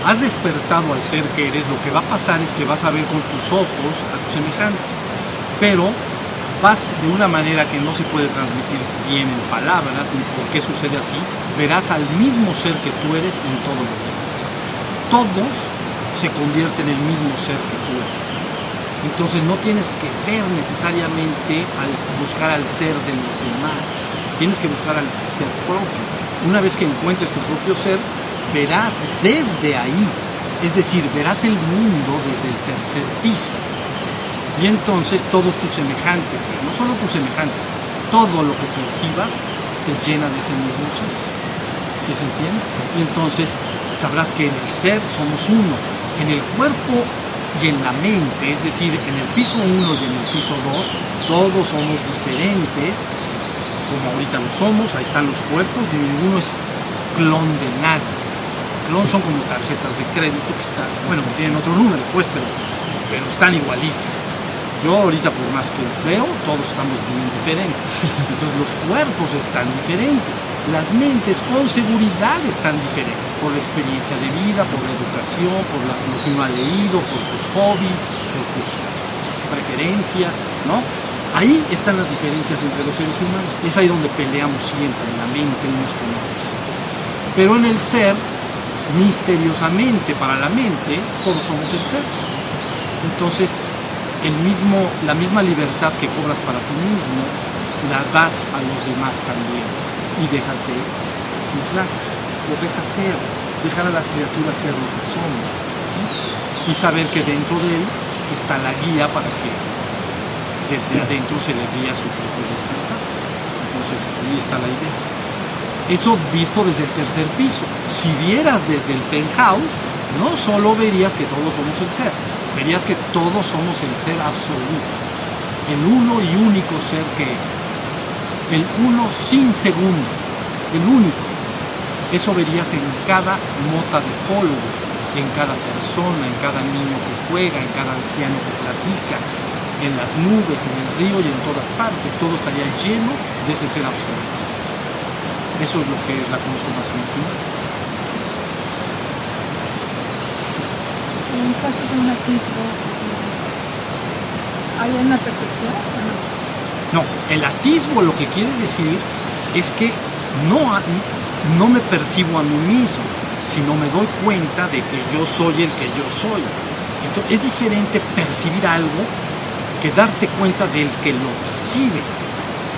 has despertado al ser que eres, lo que va a pasar es que vas a ver con tus ojos a tus semejantes, pero vas de una manera que no se puede transmitir bien en palabras, ni por qué sucede así, verás al mismo ser que tú eres en todos los demás. Todos se convierten en el mismo ser que tú eres. Entonces no tienes que ver necesariamente al buscar al ser de los demás, tienes que buscar al ser propio. Una vez que encuentres tu propio ser, verás desde ahí, es decir, verás el mundo desde el tercer piso. Y entonces todos tus semejantes, pero no solo tus semejantes, todo lo que percibas se llena de ese mismo ser. ¿Sí se entiende? Y entonces sabrás que en el ser somos uno, en el cuerpo y en la mente, es decir, en el piso 1 y en el piso 2, todos somos diferentes, como ahorita lo somos, ahí están los cuerpos, ninguno es clon de nadie. Clon son como tarjetas de crédito que están, bueno, tienen otro número, pues, pero están igualitas. Yo ahorita, por más que veo, todos estamos bien diferentes. Entonces los cuerpos están diferentes, las mentes con seguridad están diferentes, por la experiencia de vida, por la educación, por lo que uno ha leído, por tus hobbies, por tus preferencias, ¿no? Ahí están las diferencias entre los seres humanos. Es ahí donde peleamos siempre, en la mente unos con otros. Pero en el ser, misteriosamente para la mente, todos somos el ser. Entonces, la misma libertad que cobras para ti mismo, la das a los demás también. Y dejas de juzgar, los dejas ser, dejar a las criaturas ser lo que son, ¿sí? Y saber que dentro de él está la guía para que desde adentro se le guíe a su propio despertar. Entonces ahí está la idea. Eso visto desde el tercer piso. Si vieras desde el penthouse, no solo verías que todos somos el ser, verías que todos somos el ser absoluto, el uno y único ser que es, el uno sin segundo, el único. Eso verías en cada mota de polvo, en cada persona, en cada niño que juega, en cada anciano que platica, en las nubes, en el río y en todas partes. Todo estaría lleno de ese ser absoluto. Eso es lo que es la consumación final. En caso de un atisbo, ¿hay una percepción o no? No, el atisbo lo que quiere decir es que no me percibo a mí mismo, sino me doy cuenta de que yo soy el que yo soy. Entonces, es diferente percibir algo que darte cuenta del que lo percibe.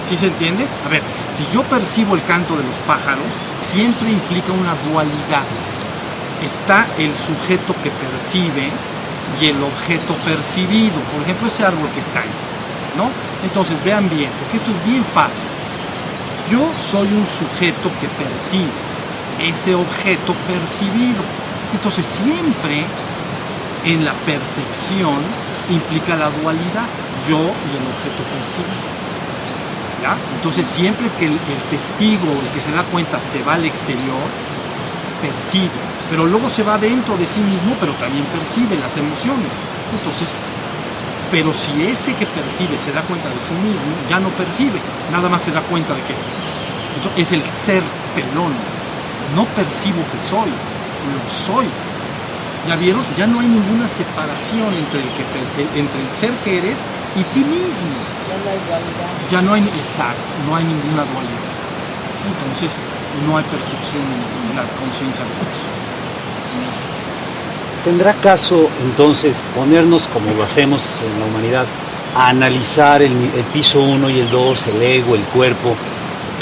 ¿Sí se entiende? A ver, si yo percibo el canto de los pájaros, siempre implica una dualidad. Está el sujeto que percibe y el objeto percibido. Por ejemplo, ese árbol que está ahí, ¿no? Entonces, vean bien, porque esto es bien fácil. Yo soy un sujeto que percibe, ese objeto percibido. Entonces, siempre en la percepción implica la dualidad, yo y el objeto percibido. ¿Ya? Entonces, siempre que el testigo, el que se da cuenta, se va al exterior, percibe, pero luego se va dentro de sí mismo, pero también percibe las emociones. Entonces, pero si ese que percibe se da cuenta de sí mismo, ya no percibe, nada más se da cuenta de que es. Entonces, es el ser pelón. No percibo que soy, lo soy. ¿Ya vieron? Ya no hay ninguna separación entre el ser que eres y ti mismo. Ya no hay dualidad. Ya no hay, exacto, no hay ninguna dualidad. Entonces, no hay percepción en la conciencia de ser. ¿Tendrá caso entonces ponernos, como lo hacemos en la humanidad, a analizar el piso 1 y el 2, el ego, el cuerpo,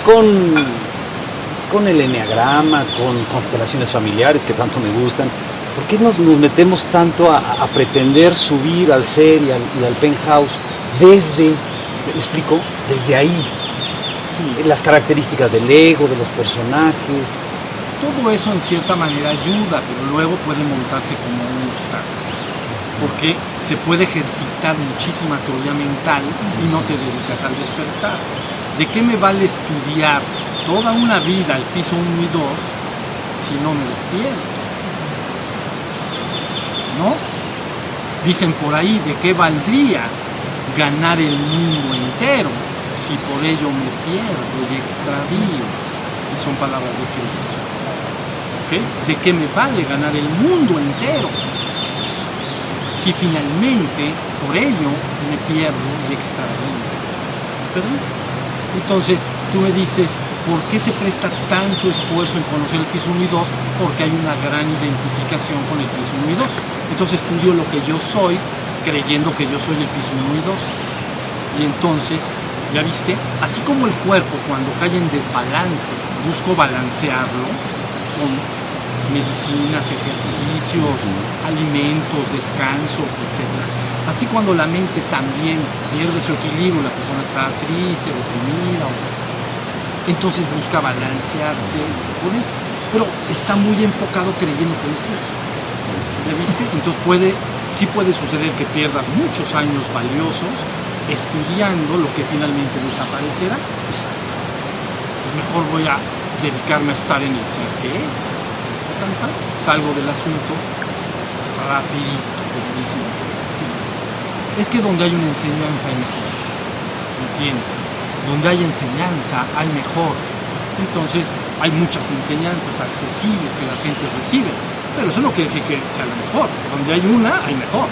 con el eneagrama, con constelaciones familiares que tanto me gustan? ¿Por qué nos metemos tanto a pretender subir al ser y al penthouse desde, ¿me explico? Desde ahí. Sí, Sí. las características del ego, de los personajes. Todo eso en cierta manera ayuda, pero luego puede montarse como un obstáculo. Porque se puede ejercitar muchísima teoría mental y no te dedicas al despertar. ¿De qué me vale estudiar toda una vida el piso 1 y 2 si no me despierto? ¿No? Dicen por ahí, ¿de qué valdría ganar el mundo entero si por ello me pierdo y extravío? Y son palabras de Cristo. ¿Ok? ¿De qué me vale ganar el mundo entero si finalmente por ello me pierdo y extravío? ¿Perdón? Entonces tú me dices, ¿por qué se presta tanto esfuerzo en conocer el piso 1 y 2? Porque hay una gran identificación con el piso 1 y 2. Entonces estudio lo que yo soy, creyendo que yo soy el piso 1 y 2. Y entonces, ¿ya viste? Así como el cuerpo cuando cae en desbalance, busco balancearlo con medicinas, ejercicios, alimentos, descanso, etc. Así cuando la mente también pierde su equilibrio, la persona está triste, deprimida, entonces busca balancearse con ello. Pero está muy enfocado creyendo que es eso. ¿Ya viste? Entonces sí puede suceder que pierdas muchos años valiosos estudiando lo que finalmente desaparecerá. Pues mejor voy a dedicarme a estar en el ser que es. Salgo del asunto rapidito, como dicen. Es que donde hay una enseñanza hay mejor, ¿entiendes? Donde hay enseñanza hay mejor. Entonces hay muchas enseñanzas accesibles que las gentes reciben, pero eso no quiere decir que sea la mejor. Donde hay una hay mejor,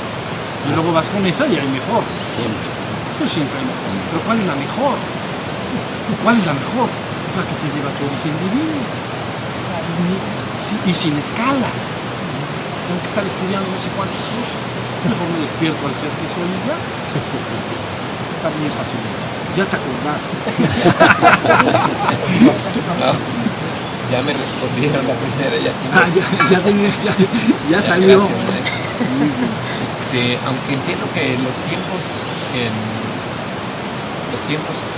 y luego vas con esa y hay mejor. Siempre. Pues siempre hay mejor. Pero ¿cuál es la mejor? ¿Cuál es la mejor? La que te lleva a tu origen divino. Sí, y sin escalas. Tengo que estar estudiando no sé cuántas cosas. Mejor me despierto al ser que soy y ya. Está bien fácil. Ya te acordaste. Ya me respondieron la primera, ya salió. Aunque entiendo que los tiempos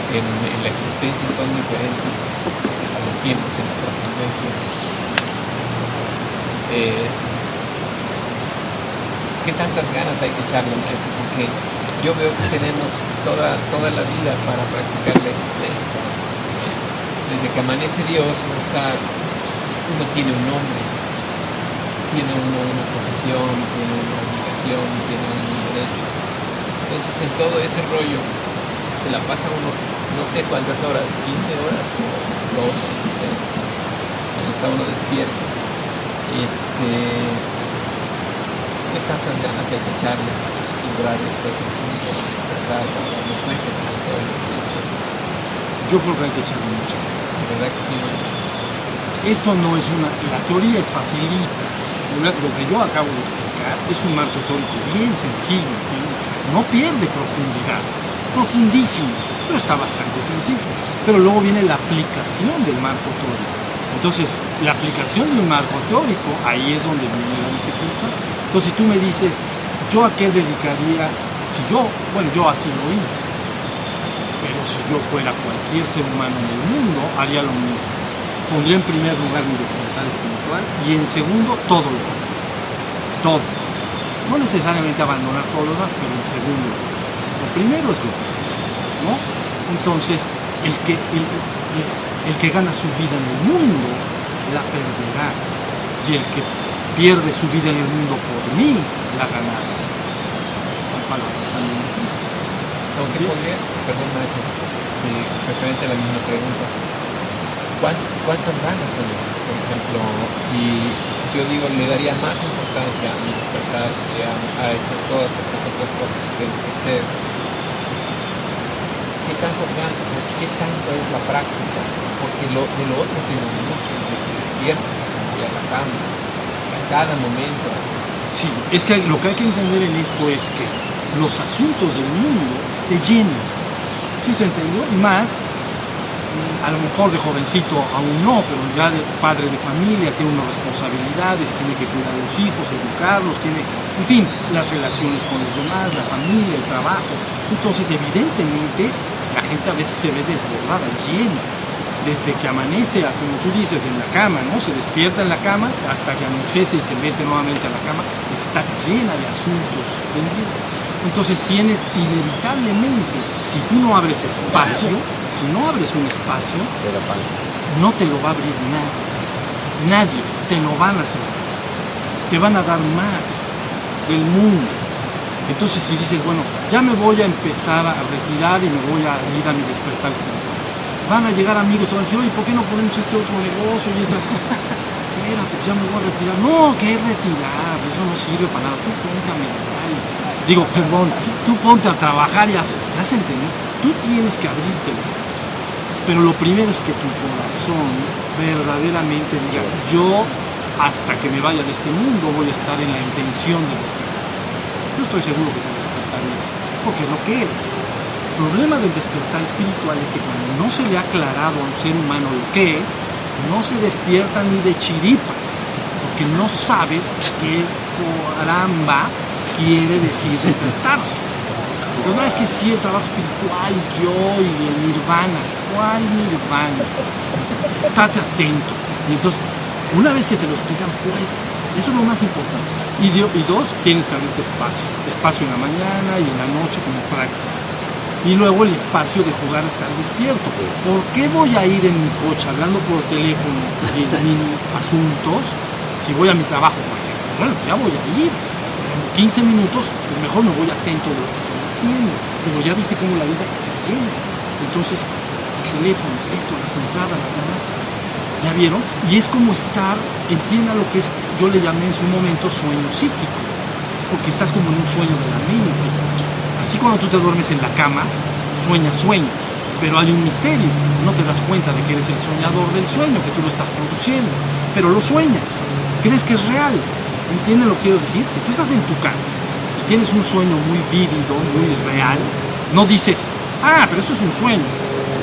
en la existencia son diferentes a los tiempos en la trascendencia. ¿Qué tantas ganas hay que echarle a esto? Porque yo veo que tenemos toda la vida para practicar la existencia. Desde que amanece Dios, uno tiene un nombre, tiene uno una profesión, tiene una obligación, tiene un derecho. Entonces en todo ese rollo se la pasa uno no sé cuántas horas, 15 horas o 12, no sé, cuando está uno despierto. ¿Qué tantas ganas hay que echarle a lograr este crecimiento, despertar, para darme cuenta que no soy lo que soy? Yo creo que hay que echarle muchas ganas. ¿Verdad que sí? Esto no es la teoría es facilita. Lo que yo acabo de explicar es un marco teórico bien sencillo, ¿entiendes? No pierde profundidad, es profundísimo, pero está bastante sencillo. Pero luego viene la aplicación del marco teórico. Entonces, la aplicación de un marco teórico, ahí es donde viene la dificultad. Entonces, si tú me dices, ¿yo a qué dedicaría? Yo así lo hice. Pero si yo fuera cualquier ser humano en el mundo, haría lo mismo. Pondría en primer lugar mi despertar espiritual y en segundo, todo lo demás. Todo. No necesariamente abandonar todo lo demás, pero en segundo. Lo primero es lo primero, ¿no? Entonces, el que gana su vida en el mundo, la perderá. Y el que pierde su vida en el mundo por mí, la ganará. Son palabras también de Cristo. Aunque podría, perdón maestro, referente a la misma pregunta, ¿cuántas ganas son esas? Por ejemplo, si yo digo, le daría más importancia a mi despertar que a estas cosas, a estas otras cosas que tengo que hacer, ¿qué tanto ganas? ¿Qué tanto es la práctica? Porque de lo otro tengo mucho, de que despierto a la cama, a cada momento. Sí, es que lo que hay que entender en esto es que los asuntos del mundo te llenan. ¿Sí se entendió? Y más, a lo mejor de jovencito aún no, pero ya de padre de familia, tiene unas responsabilidades, tiene que cuidar a los hijos, educarlos, en fin, las relaciones con los demás, la familia, el trabajo. Entonces, evidentemente, La gente a veces se ve desbordada, llena. Desde que amanece, a, como tú dices, en la cama, ¿no? Se despierta en la cama hasta que anochece y se mete nuevamente a la cama, está llena de asuntos pendientes. Entonces tienes inevitablemente, si tú no abres espacio, si no abres un espacio, no te lo va a abrir nadie. Nadie, te lo van a hacer. Te van a dar más del mundo. Entonces si dices, bueno, ya me voy a empezar a retirar y me voy a ir a mi despertar espiritual. Van a llegar amigos, te van a decir, oye, ¿por qué no ponemos este otro negocio? Y esta... Espérate, pues ya me voy a retirar. No, ¿qué es retirar? Eso no sirve para nada. Tú ponte a meditar. Digo, perdón, tú ponte a trabajar y haz... ¿Ya se entendió? Tú tienes que abrirte el espacio. Pero lo primero es que tu corazón verdaderamente diga, yo hasta que me vaya de este mundo voy a estar en la intención de despertar. Yo estoy seguro que te despertarías, porque es lo que eres. El problema del despertar espiritual es que cuando no se le ha aclarado a un ser humano lo que es, no se despierta ni de chiripa, porque no sabes qué caramba quiere decir despertarse. Entonces no es que sí el trabajo espiritual y yo y el nirvana. ¿Cuál nirvana? Estate atento. Y entonces, una vez que te lo explican, puedes. Eso es lo más importante. Y dos, tienes que abrirte espacio. Espacio en la mañana y en la noche como práctica. Y luego el espacio de jugar a estar despierto. ¿Por qué voy a ir en mi coche hablando por teléfono 10.000 asuntos si voy a mi trabajo, por ejemplo? Bueno, pues ya voy a ir. En 15 minutos, pues mejor me voy atento de lo que estoy haciendo. Pero ya viste cómo la vida te llena. Entonces, el teléfono, esto, las entradas, las llamadas, ¿ya vieron? Y es como estar, entienda lo que es, yo le llamé en su momento sueño psíquico, porque estás como en un sueño de la mente. Así cuando tú te duermes en la cama, sueñas sueños, pero hay un misterio, no te das cuenta de que eres el soñador del sueño, que tú lo estás produciendo, pero lo sueñas, crees que es real. ¿Entienden lo que quiero decir? Si tú estás en tu cama y tienes un sueño muy vívido, muy real, no dices, ah, pero esto es un sueño,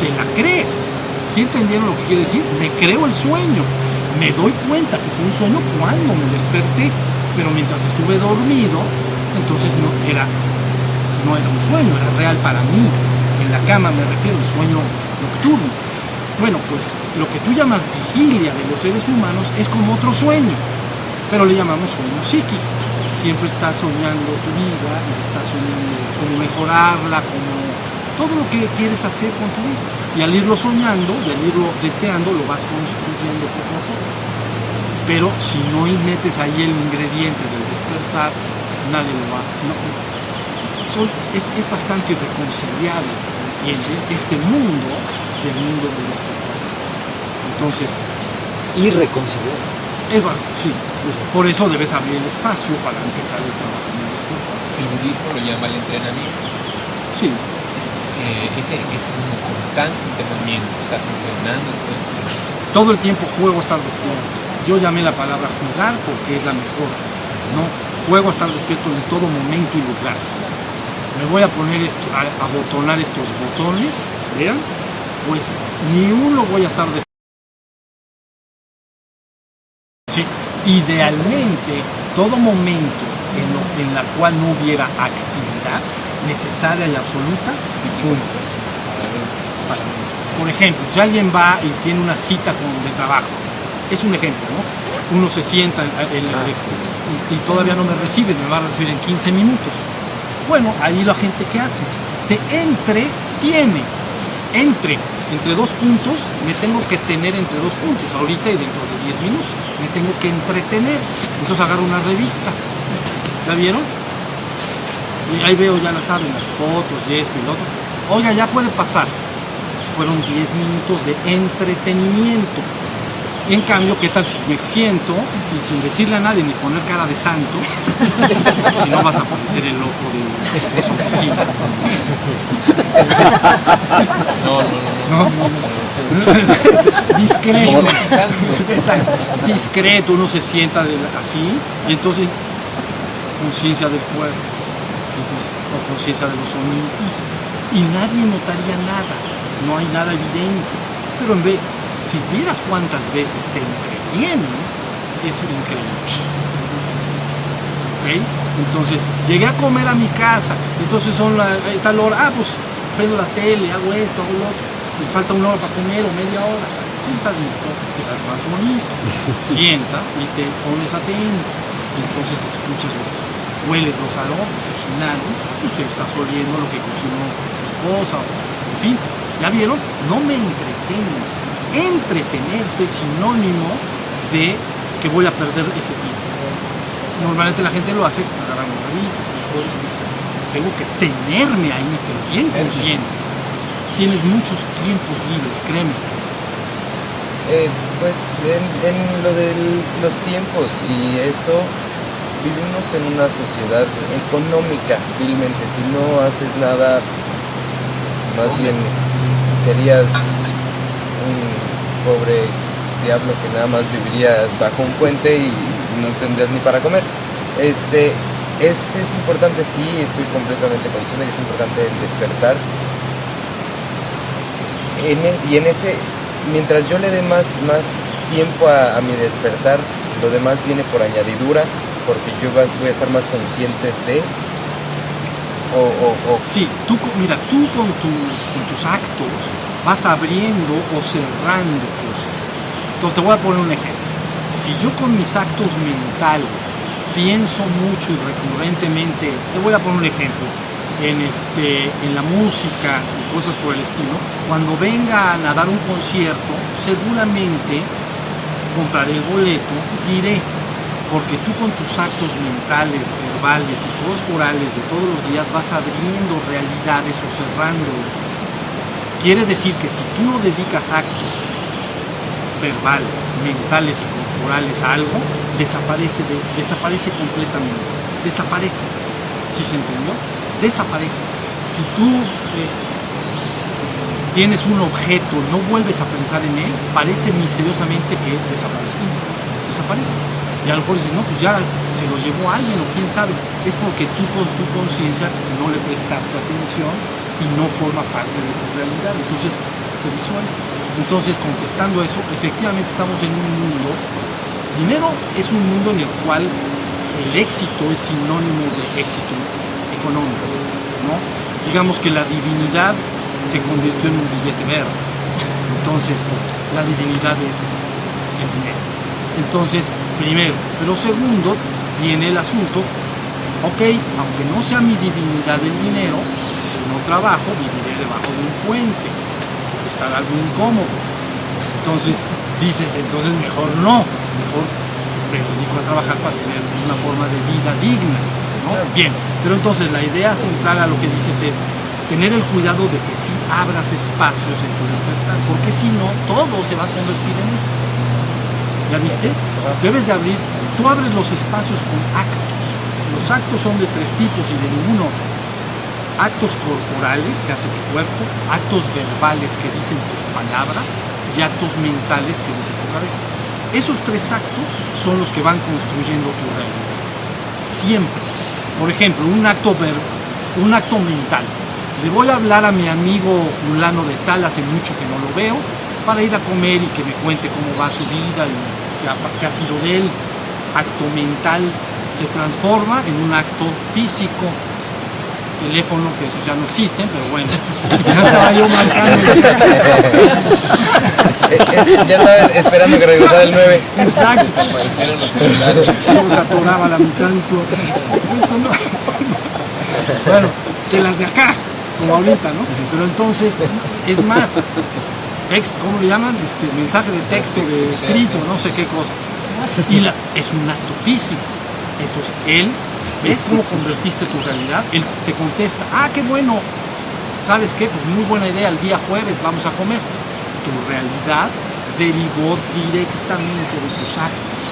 te la crees. ¿Sí entendieron lo que quiere decir? Me creo el sueño, me doy cuenta que fue un sueño cuando me desperté, pero mientras estuve dormido, entonces no era un sueño, era real para mí. En la cama me refiero al sueño nocturno. Bueno, pues lo que tú llamas vigilia de los seres humanos es como otro sueño, pero le llamamos sueño psíquico. Siempre estás soñando tu vida, estás soñando cómo mejorarla, como todo lo que quieres hacer con tu vida. Y al irlo soñando, y al irlo deseando, lo vas construyendo poco a poco. Pero si no metes ahí el ingrediente del despertar, nadie lo va a... Es bastante irreconciliable, ¿entiendes? Este mundo del mundo del despertar. Entonces... Irreconciliable. Sí, por eso debes abrir el espacio para empezar el trabajo en el despertar. El budismo lo llama el entrenamiento. Sí. Ese es un constante entrenamiento, estás entrenando todo el tiempo juego a estar despierto. Yo llamé la palabra jugar porque es la mejor, ¿no? Juego a estar despierto en todo momento y lugar. Me voy a poner a abotonar estos botones, ¿vean? Pues ni uno voy a estar despierto. Sí, idealmente, todo momento en la cual no hubiera actividad necesaria y absoluta, punto. Por ejemplo, si alguien va y tiene una cita de trabajo, es un ejemplo, ¿no? Uno se sienta y todavía no me recibe, me va a recibir en 15 minutos. Bueno, ahí la gente ¿qué hace? Se entretiene. Entre dos puntos, me tengo que tener entre dos puntos, ahorita y dentro de 10 minutos. Me tengo que entretener. Entonces agarro una revista. ¿La vieron? Y ahí veo, ya la saben, las fotos y esto y lo otro. Oiga, ya puede pasar. Fueron 10 minutos de entretenimiento. En cambio, ¿qué tal si me siento y sin decirle a nadie ni poner cara de santo? Si no vas a parecer el loco de las oficinas. No. Discreto. Exacto. Discreto, uno se sienta así y entonces conciencia del cuerpo, entonces, o conciencia de los sonidos. Y nadie notaría nada, no hay nada evidente. Pero en vez, si vieras cuántas veces te entretienes, es increíble. ¿Ok? Entonces, llegué a comer a mi casa, entonces son tal hora, pues prendo la tele, hago esto, hago lo otro, me falta una hora para comer o media hora. Sentadito, te das más bonito, sientas y te pones atento, entonces escuchas hueles los aromas que cocinaron, pues estás oliendo lo que cocinó tu esposa, en fin, ¿ya vieron? No me entretengo. Entretenerse es sinónimo de que voy a perder ese tiempo. Normalmente la gente lo hace agarrando revistas, tengo que tenerme ahí, pero bien consciente. Tienes muchos tiempos libres, créeme. Pues en lo de los tiempos y esto, vivimos en una sociedad económica, vilmente. Si no haces nada, más bien serías un pobre diablo que nada más viviría bajo un puente y no tendrías ni para comer. Es importante, sí, estoy completamente consciente que es importante el despertar. Mientras yo le dé más tiempo a mi despertar, lo demás viene por añadidura, porque yo voy a estar más consciente de... Sí, tú con tus actos vas abriendo o cerrando cosas. Entonces te voy a poner un ejemplo. Si yo con mis actos mentales pienso mucho y recurrentemente, te voy a poner un ejemplo, en la música y cosas por el estilo, cuando vengan a dar un concierto, seguramente compraré el boleto y iré, porque tú con tus actos mentales, verbales y corporales de todos los días vas abriendo realidades o cerrándolas. Quiere decir que si tú no dedicas actos verbales, mentales y corporales a algo, desaparece completamente, desaparece. ¿Sí se entendió? Desaparece. Si tú tienes un objeto, no vuelves a pensar en él, parece misteriosamente que desaparece. Y a lo mejor dices, no, pues ya se lo llevó alguien o quién sabe. Es porque tú con tu conciencia no le prestaste atención y no forma parte de tu realidad. Entonces se disuelve. Entonces, contestando eso, efectivamente estamos en un mundo, primero es un mundo en el cual el éxito es sinónimo de éxito económico, ¿no? Digamos que la divinidad se convirtió en un billete verde. Entonces, la divinidad es el dinero. Entonces, primero, pero segundo, viene el asunto, ok, aunque no sea mi divinidad el dinero, si no trabajo, viviré debajo de un puente, puede estar algo incómodo. Entonces, dices, mejor no, mejor me dedico a trabajar para tener una forma de vida digna, ¿no? Bien, pero entonces la idea central a lo que dices es tener el cuidado de que sí abras espacios en tu despertar, porque si no, todo se va a convertir en eso. ¿Ya viste? Debes de abrir, tú abres los espacios con actos. Los actos son de tres tipos y de ninguno otro. Actos corporales que hace tu cuerpo, actos verbales que dicen tus palabras y actos mentales que dice tu cabeza. Esos tres actos son los que van construyendo tu realidad. Siempre. Por ejemplo, un acto mental. Le voy a hablar a mi amigo fulano de tal, hace mucho que no lo veo, para ir a comer y que me cuente cómo va su vida y qué ha sido de él. Acto mental se transforma en un acto físico. Teléfono, que esos ya no existen, pero bueno, ya estaba yo marcando. Ya estaba esperando que regresara el 9. Exacto. Luego se atoraba la mitad y tú. Esto no. Bueno, que las de acá, como ahorita, ¿no? Pero entonces, es más, texto, ¿cómo le llaman? Mensaje de texto, de escrito, no sé qué cosa. Y es un acto físico. Entonces, él, ¿ves cómo convertiste tu realidad? Él te contesta, qué bueno, ¿sabes qué? Pues muy buena idea, el día jueves vamos a comer. Tu realidad derivó directamente de tus actos.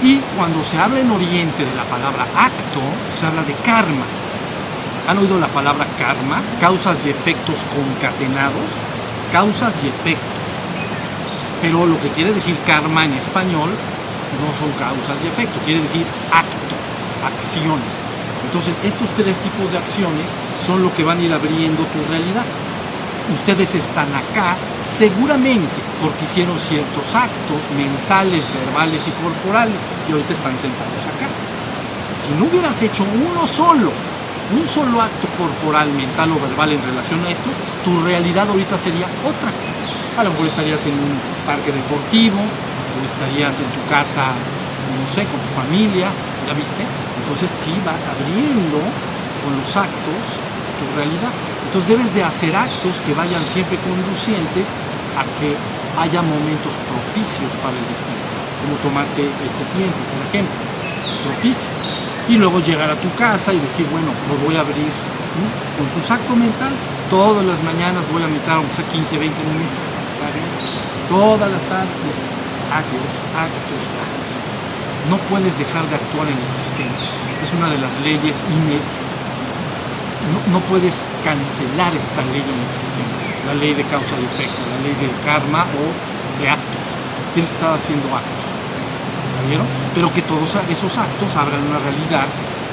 Y cuando se habla en Oriente de la palabra acto, se habla de karma. ¿Han oído la palabra karma? Causas y efectos concatenados. Causas y efectos. Pero lo que quiere decir karma en español no son causas y efectos, quiere decir acto, acción. Entonces, estos tres tipos de acciones son lo que van a ir abriendo tu realidad. Ustedes están acá seguramente porque hicieron ciertos actos mentales, verbales y corporales y ahorita están sentados acá. Si no hubieras hecho uno solo un solo acto corporal, mental o verbal en relación a esto, tu realidad ahorita sería otra. A lo mejor estarías en un parque deportivo, o estarías en tu casa, no sé, con tu familia, ¿ya viste? Entonces sí vas abriendo con los actos tu realidad. Entonces debes de hacer actos que vayan siempre conducientes a que haya momentos propicios para el despertar, como tomarte este tiempo, por ejemplo, es propicio. Y luego llegar a tu casa y decir, bueno, lo voy a abrir, ¿no? Con tu acto mental, todas las mañanas voy a meter, aunque sea 15, 20 minutos, está bien, todas las tardes, actos. No puedes dejar de actuar en la existencia, es una de las leyes no puedes cancelar esta ley en la existencia, la ley de causa y efecto, la ley de karma o de actos. Tienes que estar haciendo actos, ¿ya vieron? Pero que todos esos actos abran una realidad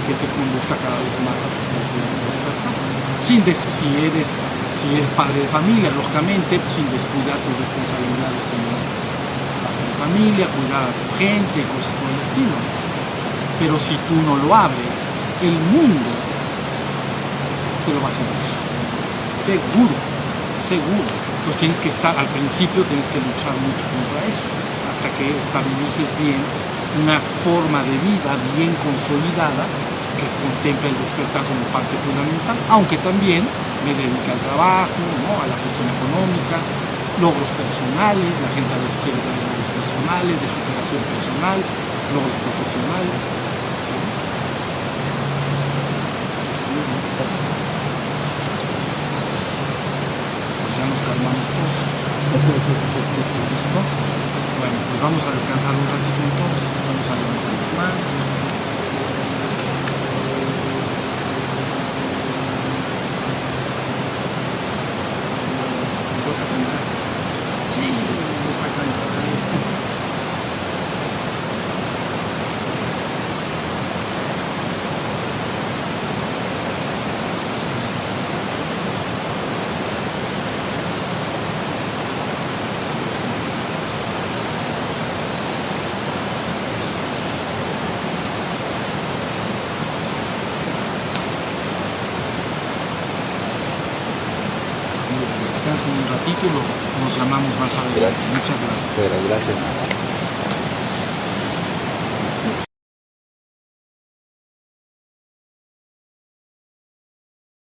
que te conduzca cada vez más a tu propio despertar. Si eres padre de familia, lógicamente, sin descuidar tus responsabilidades como padre de familia, cuidar a tu gente, cosas por el estilo. Pero si tú no lo abres, el mundo te lo vas a ver. Seguro. Entonces tienes que estar, al principio tienes que luchar mucho contra eso, hasta que estabilices bien una forma de vida bien consolidada que contempla el despertar como parte fundamental, aunque también me dedica al trabajo, ¿no? A la cuestión económica, logros personales, la gente a veces quiere tener logros personales, de superación personal, logros profesionales. Nos calmamos todos. ¿Listo? Bueno, pues vamos a descansar un ratito entonces. Vamos a levantar las manos. ¿Me vas a cantar? Sí, nos va a cantar. Descansen un ratito y nos llamamos más adelante. Muchas gracias. Gracias.